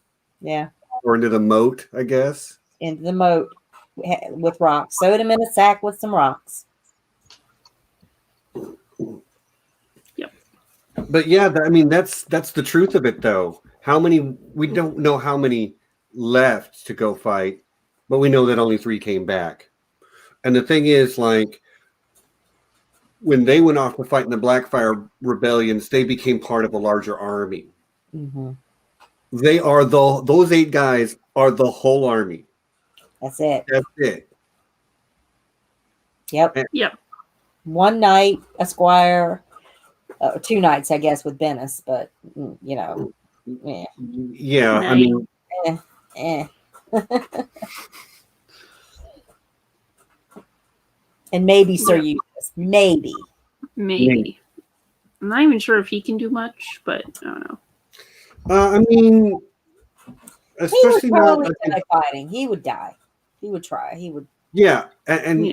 Yeah. Or into the moat, I guess. Into the moat with rocks. Sewed him in a sack with some rocks. Yep. But yeah, that's the truth of it, though. We don't know how many left to go fight, but we know that only 3 came back. And the thing is, when they went off to fight in the Blackfire rebellions, they became part of a larger army. Mm-hmm. They are those 8 guys are the whole army. That's it. That's it. Yep. Yep. One night, a squire. 2 nights, I guess, with Bennis, but Yeah. And maybe Sir Eustis. Maybe. I'm not even sure if he can do much, but I don't know. Especially he would probably die fighting. He would die. He would try. He would. Yeah, and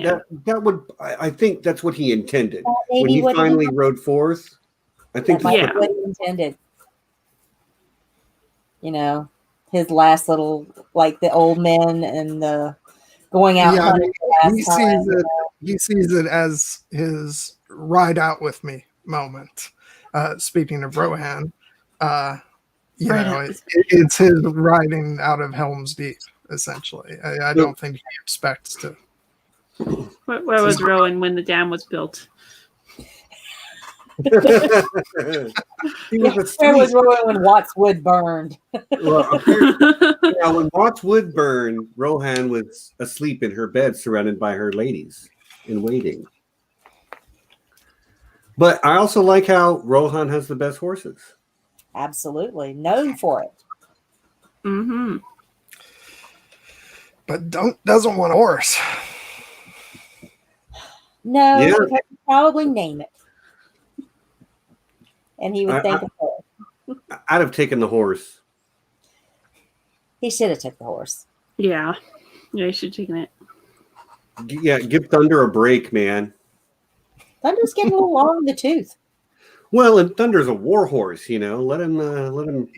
that would. I think that's what he intended when he finally rode forth. I think that's what he intended. His last little, the old men and the going out. Yeah, he sees it as his ride out with me moment. Speaking of Rohan, it's his riding out of Helm's Deep, essentially. I don't think he expects to. Where was Rowan when the dam was built? Where was Rowan when Watts Wood burned? When Watts Wood burned, Rohan was asleep in her bed, surrounded by her ladies in waiting. But I also like how Rohan has the best horses. Absolutely, known for it. Mm-hmm. But doesn't want a horse. No, he could probably name it. And he would think of her. I'd have taken the horse. He should have took the horse. Yeah, he should have taken it. Yeah, give Thunder a break, man. Thunder's getting a little long in the tooth. Well, and Thunder's a war horse, Let him.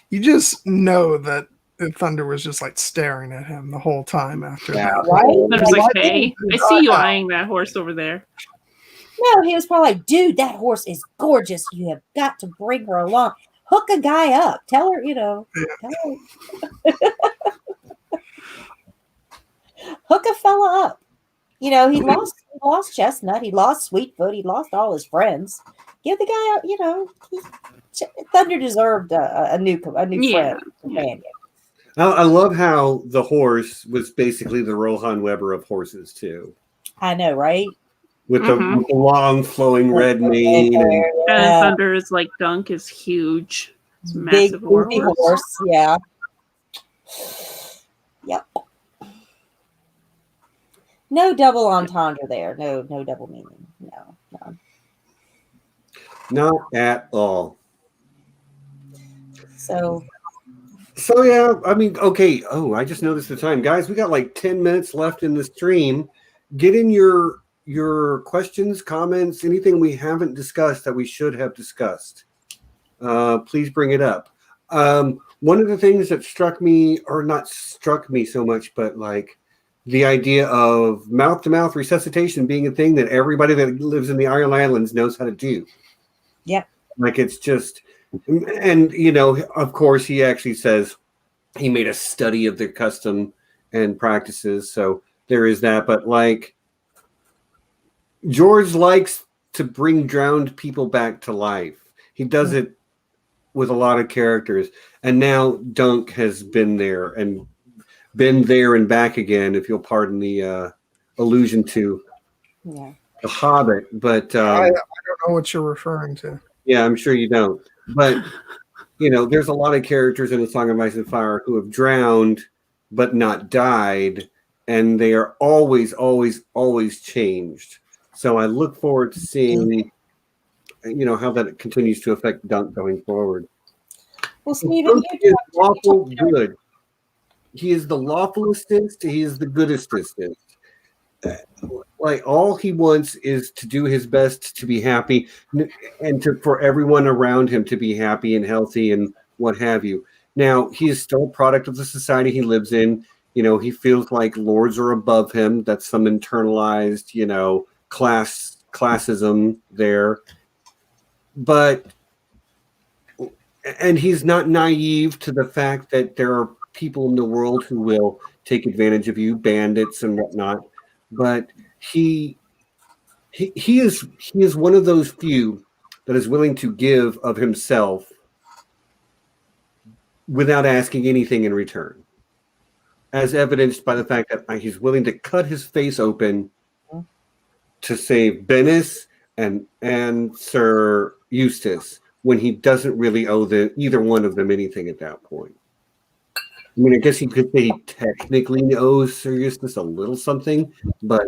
You just know that Thunder was just staring at him the whole time after that. Right? Thunder's like, hey, I see you eyeing that horse over there. No, he was probably like, dude, that horse is gorgeous. You have got to bring her along. Hook a guy up. Tell her, Tell her. Hook a fella up. He lost Chestnut. He lost Sweetfoot. He lost all his friends. Give the guy Thunder deserved a new friend, companion. I love how the horse was basically the Rohan Weber of horses too. I know, right? With the long flowing red mane. And Thunder's Dunk is huge. It's a massive horse. Yeah. Yep. No double entendre there. No double meaning. No. Not at all. So yeah, okay. Oh, I just noticed the time. Guys, we got 10 minutes left in the stream. Get in your questions, comments, anything we haven't discussed that we should have discussed. please bring it up. One of the things that struck me, or not struck me so much, but like the idea of mouth-to-mouth resuscitation being a thing that everybody that lives in the Iron Islands knows how to do. Yeah. Like it's just, and you know, of course, he actually says he made a study of their custom and practices. So there is that. But like George likes to bring drowned people back to life. He does it with a lot of characters. And now Dunk has been there and back again, if you'll pardon the allusion to The Hobbit. But I don't know what you're referring to. Yeah, I'm sure you don't. But, you know, there's a lot of characters in A Song of Ice and Fire who have drowned but not died. And they are always, always, always changed. So I look forward to seeing, you know, how that continues to affect Dunk going forward. Well, Stephen, Dunk is lawful good. He is the lawfulest. He is the goodestest. Like all he wants is to do his best to be happy, and for everyone around him to be happy and healthy and what have you. Now he is still a product of the society he lives in. You know, he feels like lords are above him. That's some internalized, you know, classism there. And he's not naive to the fact that there are people in the world who will take advantage of you, bandits and whatnot. But he is one of those few that is willing to give of himself without asking anything in return, as evidenced by the fact that he's willing to cut his face open to save Bennis and Sir Eustis when he doesn't really owe either one of them anything at that point. I mean, I guess he could say he technically owes Sir Eustis a little something, but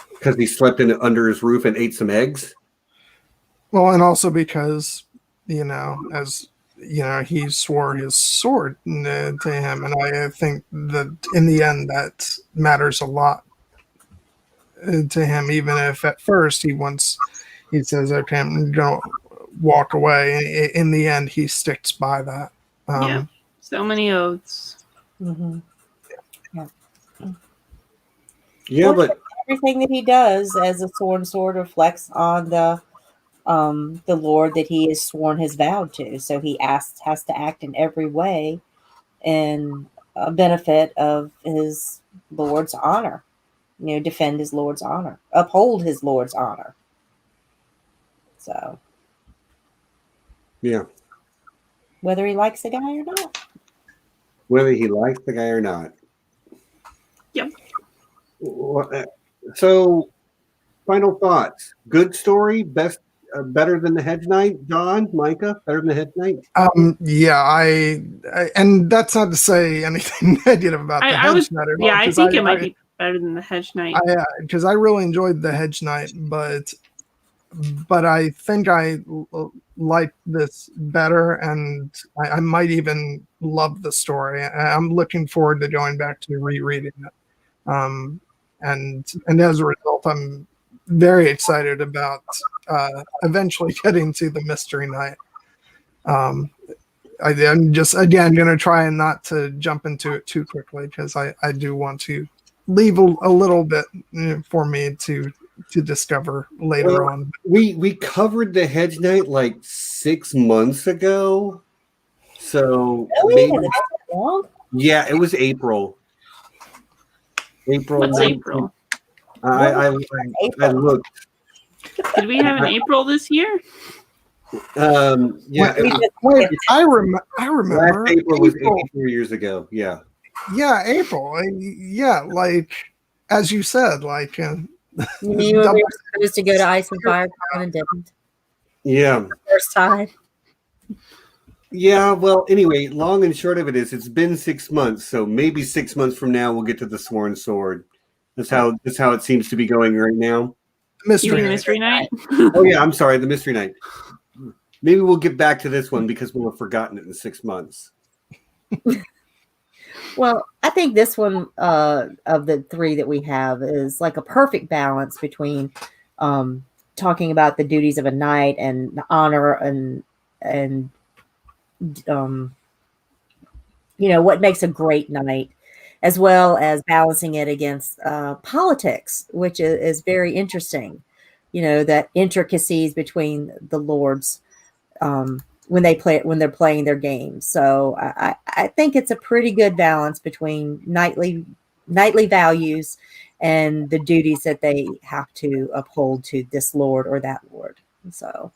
because he slept under his roof and ate some eggs. Well, and also because, you know, as you know, he swore his sword to him, and I think that in the end that matters a lot to him, even if at first he says, "Okay, don't walk away." In the end, he sticks by that. Yeah. So many oaths. Mm-hmm. Yeah, but everything that he does as a sword reflects on the Lord that he has sworn his vow to. So he has to act in every way in a benefit of his Lord's honor. You know, defend his Lord's honor, uphold his Lord's honor. So, yeah, whether he likes the guy or not. Whether he likes the guy or not. Yep. So, final thoughts. Good story. Better than the Hedge Knight. John, Micah, better than the Hedge Knight. Yeah, I and that's not to say anything negative about the Hedge Knight. Yeah, I think it might be better than the Hedge Knight. Because I really enjoyed the Hedge Knight, but I think I like this better, and I might even love the story. I'm looking forward to going back to rereading it. And as a result, I'm very excited about eventually getting to the Mystery Knight. I'm just, again, going to try and not to jump into it too quickly, because I do want to leave a little bit for me to discover later on. We covered the Hedge Knight like 6 months ago. So really? maybe, yeah, it was April. What's April? I looked. Did we have an April this year? Yeah. Wait, I remember. Last April was 84 years ago. Yeah. Yeah, April. Yeah, like as you said, like. You were supposed to go to Ice and Fire and didn't. Yeah. First time. Yeah, well, anyway, long and short of it is, it's been 6 months, so maybe 6 months from now we'll get to the Sworn Sword. That's how it seems to be going right now. Mystery Knight. Oh yeah, I'm sorry, the Mystery Knight. Maybe we'll get back to this one because we'll have forgotten it in 6 months. Well, I think this one of the three that we have is like a perfect balance between talking about the duties of a knight and the honor and what makes a great knight, as well as balancing it against politics, which is very interesting. That intricacies between the lords when they're playing their games. So I think it's a pretty good balance between knightly values and the duties that they have to uphold to this lord or that lord. So,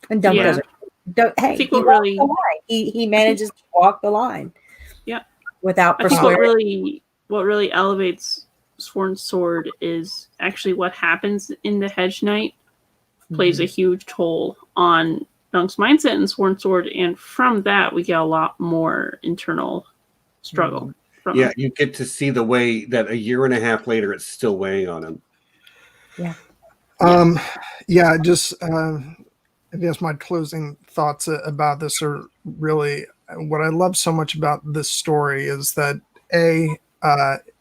and Dunk doesn't. Hey, he manages to walk the line. Yeah, without persuading. What really elevates Sworn Sword is actually what happens in the Hedge Knight plays a huge toll on Dunk's mindset in Sworn Sword, and from that we get a lot more internal struggle. Yeah, you get to see the way that a year and a half later it's still weighing on him. Yeah. Just I guess my closing thoughts about this are really what I love so much about this story is that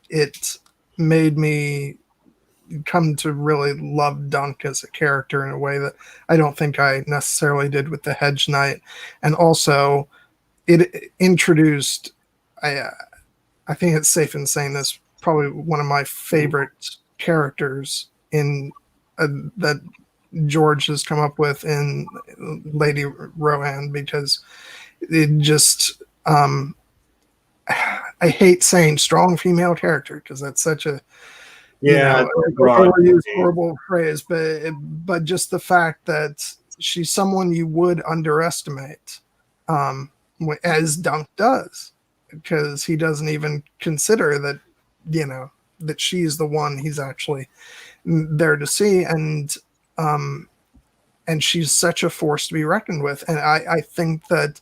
it made me come to really love Dunk as a character in a way that I don't think I necessarily did with the Hedge Knight, and also it introduced I think it's safe in saying this, probably one of my favorite characters in that George has come up with in Lady Rohan, because it just I hate saying strong female character because that's such a overused horrible phrase, but just the fact that she's someone you would underestimate, as Dunk does, because he doesn't even consider that that she's the one he's actually there to see, and she's such a force to be reckoned with. And I think that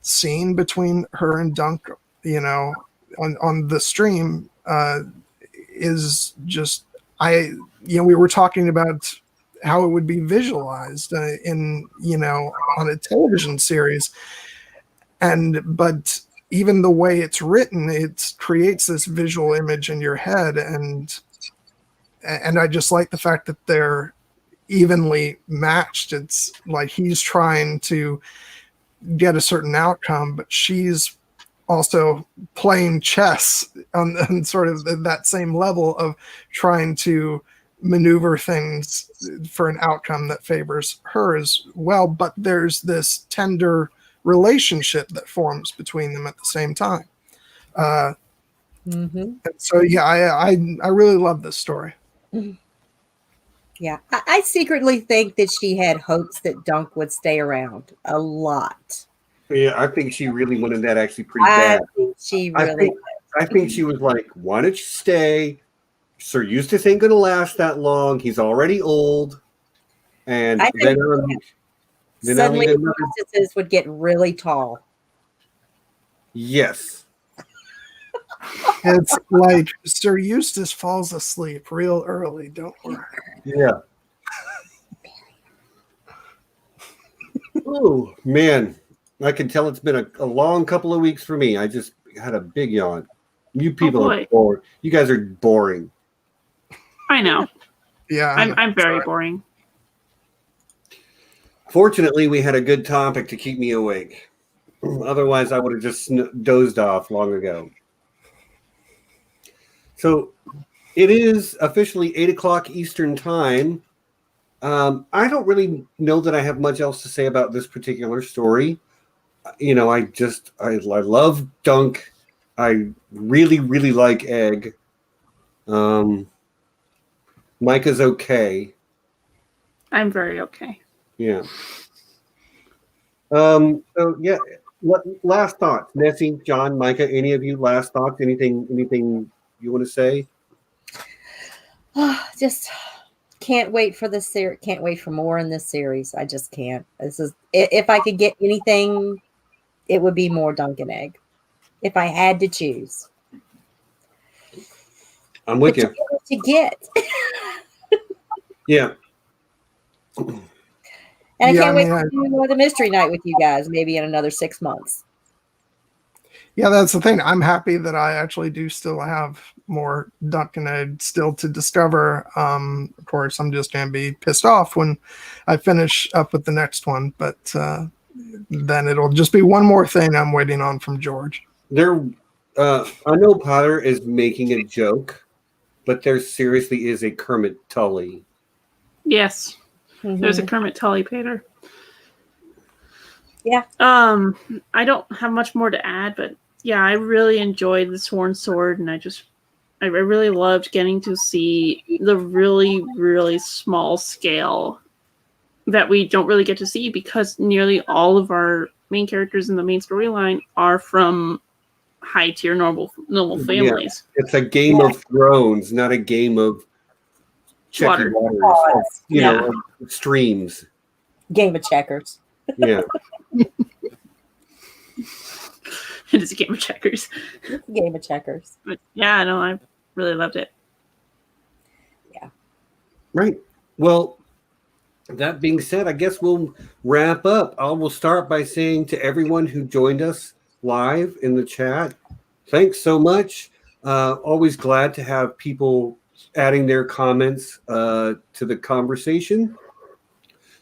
scene between her and Dunk, on the stream, is just we were talking about how it would be visualized in on a television series, but even the way it's written, it creates this visual image in your head, and I just like the fact that they're evenly matched. It's like he's trying to get a certain outcome, but she's also playing chess on sort of that same level of trying to maneuver things for an outcome that favors her as well. But there's this tender relationship that forms between them at the same time. And so, I really love this story. Yeah, I secretly think that she had hopes that Dunk would stay around a lot. Yeah, I think she really wanted that actually pretty bad. I think she was like, why don't you stay? Sir Eustis ain't going to last that long. He's already old. And then suddenly Eustises would get really tall. Yes. It's like Sir Eustis falls asleep real early. Don't worry. Yeah. Oh, man. I can tell it's been a long couple of weeks for me. I just had a big yawn. You people are bored. You guys are boring. I know. Yeah. I'm very boring. Fortunately, we had a good topic to keep me awake. Otherwise, I would have just dozed off long ago. So it is officially 8 o'clock Eastern time. I don't really know that I have much else to say about this particular story. I love Dunk. I really, really like Egg. Micah's okay. I'm very okay. Yeah. Last thoughts. Nessie, John, Micah, any of you last thoughts? Anything you want to say? Just can't wait for this series. Can't wait for more in this series. I just can't. If I could get anything, it would be more Dunk and Egg. If I had to choose. I'm with you. To get. Yeah. And I can't wait to do the mystery night with you guys, maybe in another 6 months. Yeah, that's the thing. I'm happy that I actually do still have more Dunk and Ed still to discover. Of course, I'm just going to be pissed off when I finish up with the next one, but then it'll just be one more thing I'm waiting on from George. I know Potter is making a joke, but there seriously is a Kermit Tully. Yes. There's a Kermit Tully, Peadar. Yeah. I don't have much more to add, but yeah, I really enjoyed the Sworn Sword, and I really loved getting to see the really, really small scale that we don't really get to see because nearly all of our main characters in the main storyline are from high tier normal families. Yeah. It's a Game of Thrones, not a game of checking waters. You know, streams. Game of checkers. Yeah. It is a game of checkers. Game of checkers. But yeah, no, I really loved it. Yeah. Right. Well, that being said, I guess we'll wrap up. I will start by saying to everyone who joined us live in the chat, thanks so much. Always glad to have people adding their comments to the conversation.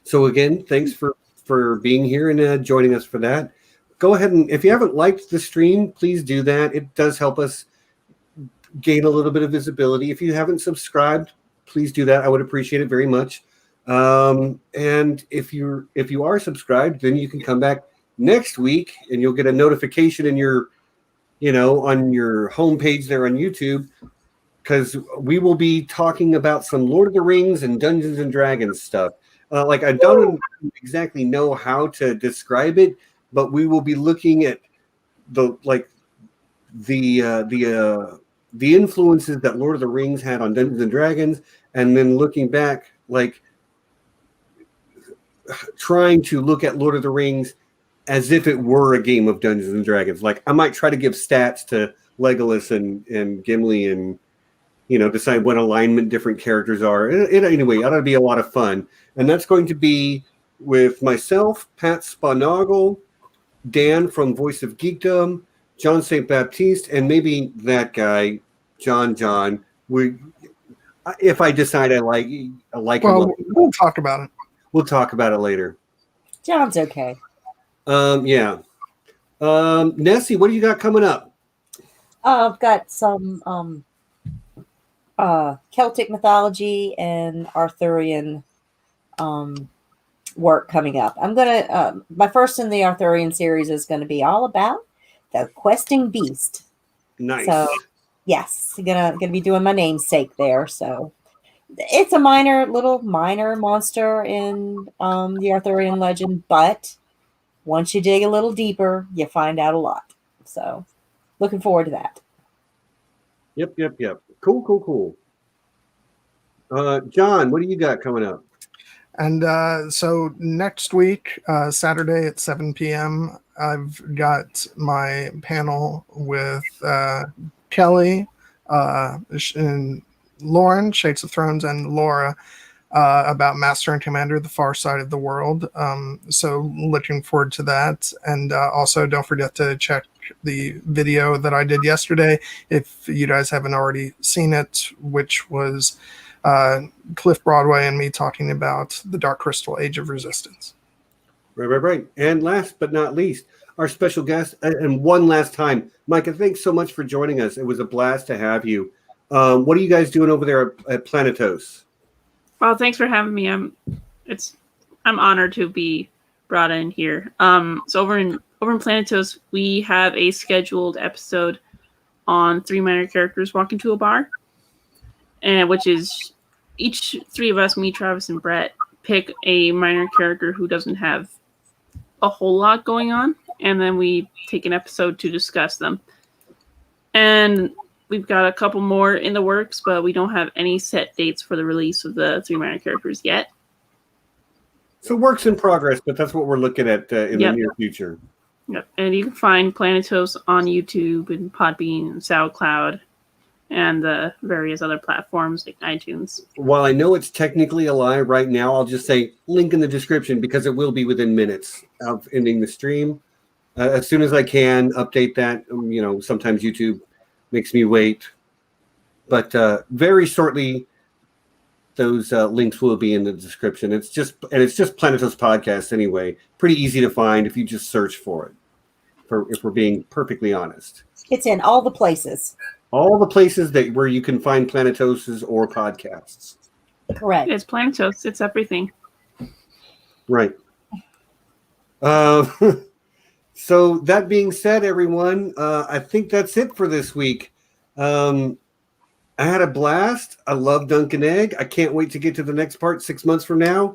So again, thanks for being here and joining us for that. Go ahead and if you haven't liked the stream, please do that. It does help us gain a little bit of visibility. If you haven't subscribed, please do that. I would appreciate it very much. And if you are subscribed, then you can come back next week and you'll get a notification in your, on your homepage there on YouTube, because we will be talking about some Lord of the Rings and Dungeons and Dragons stuff. I don't exactly know how to describe it, but we will be looking at the influences that Lord of the Rings had on Dungeons and Dragons, and then looking back, trying to look at Lord of the Rings as if it were a game of Dungeons and Dragons. I might try to give stats to Legolas and Gimli and decide what alignment different characters are. Anyway, that'll be a lot of fun. And that's going to be with myself, Pat Spanagel, Dan from Voice of Geekdom, John St. Baptiste, and maybe that guy, John. If I decide I like him. We'll talk about it. We'll talk about it later. John's okay. Yeah. Nessie, what do you got coming up? I've got some Celtic mythology and Arthurian work coming up. I'm gonna my first in the Arthurian series is going to be all about the questing beast. Nice. So yes, gonna be doing my namesake there. So it's a minor monster in the Arthurian legend, but once you dig a little deeper, you find out a lot. So looking forward to that. Yep. Cool. John, what do you got coming up? And so next week, Saturday at 7 p.m., I've got my panel with Kelly and Lauren, Shades of Thrones, and Laura about Master and Commander, The Far Side of the World. So looking forward to that. And also don't forget to check the video that I did yesterday, if you guys haven't already seen it, which was Cliff Broadway and me talking about the Dark Crystal Age of Resistance. Right. And last but not least, our special guest, and one last time, Micah, thanks so much for joining us. It was a blast to have you. What are you guys doing over there at Planetos? Well, thanks for having me. I'm honored to be brought in here. So over in Planetos, we have a scheduled episode on 3 minor characters walk into a bar, and which is each 3 of us, me, Travis, and Brett, pick a minor character who doesn't have a whole lot going on, and then we take an episode to discuss them. And we've got a couple more in the works, but we don't have any set dates for the release of the 3 minor characters yet. So works in progress, but that's what we're looking at in the near future. Yep. And you can find Planetos on YouTube and Podbean and SoundCloud and the various other platforms like iTunes. While I know it's technically a lie right now, I'll just say link in the description because it will be within minutes of ending the stream. as soon as I can, update that. Sometimes YouTube makes me wait. But very shortly, those links will be in the description. It's just Planetos Podcast anyway. Pretty easy to find if you just search for it. If we're being perfectly honest, it's in all the places. All the places where you can find Planetoses or podcasts. Correct. It's Planetos. It's everything. Right. So that being said, everyone, I think that's it for this week. I had a blast. I love Dunk and Egg. I can't wait to get to the next part 6 months from now.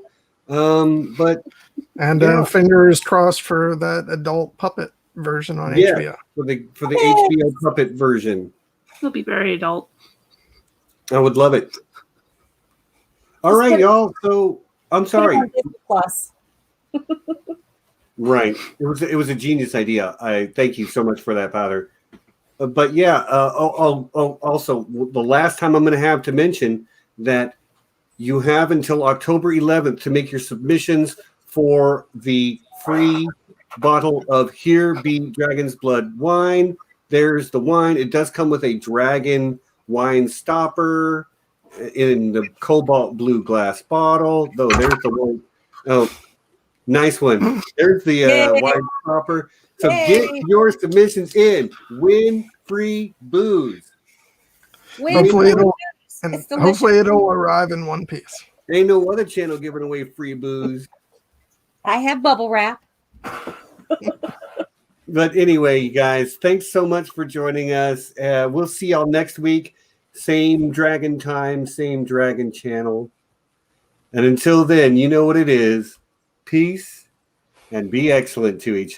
Fingers crossed for that adult puppet version on HBO. For the HBO puppet version. It'll be very adult. I would love it. All right, y'all. So I'm sorry. Plus. Right. It was a genius idea. I thank you so much for that, Powder. But yeah, also the last time I'm going to have to mention that you have until October 11th to make your submissions for the free bottle of Here Be Dragon's Blood wine. There's the wine. It does come with a dragon wine stopper in the cobalt blue glass bottle. Though there's the one. Oh, nice one. There's the wine stopper. So get your submissions in. Win free booze. Hopefully it'll arrive in one piece. Ain't no other channel giving away free booze. I have bubble wrap. But anyway, you guys, thanks so much for joining us. We'll see y'all next week. Same dragon time, same dragon channel. And until then, you know what it is. Peace and be excellent to each other.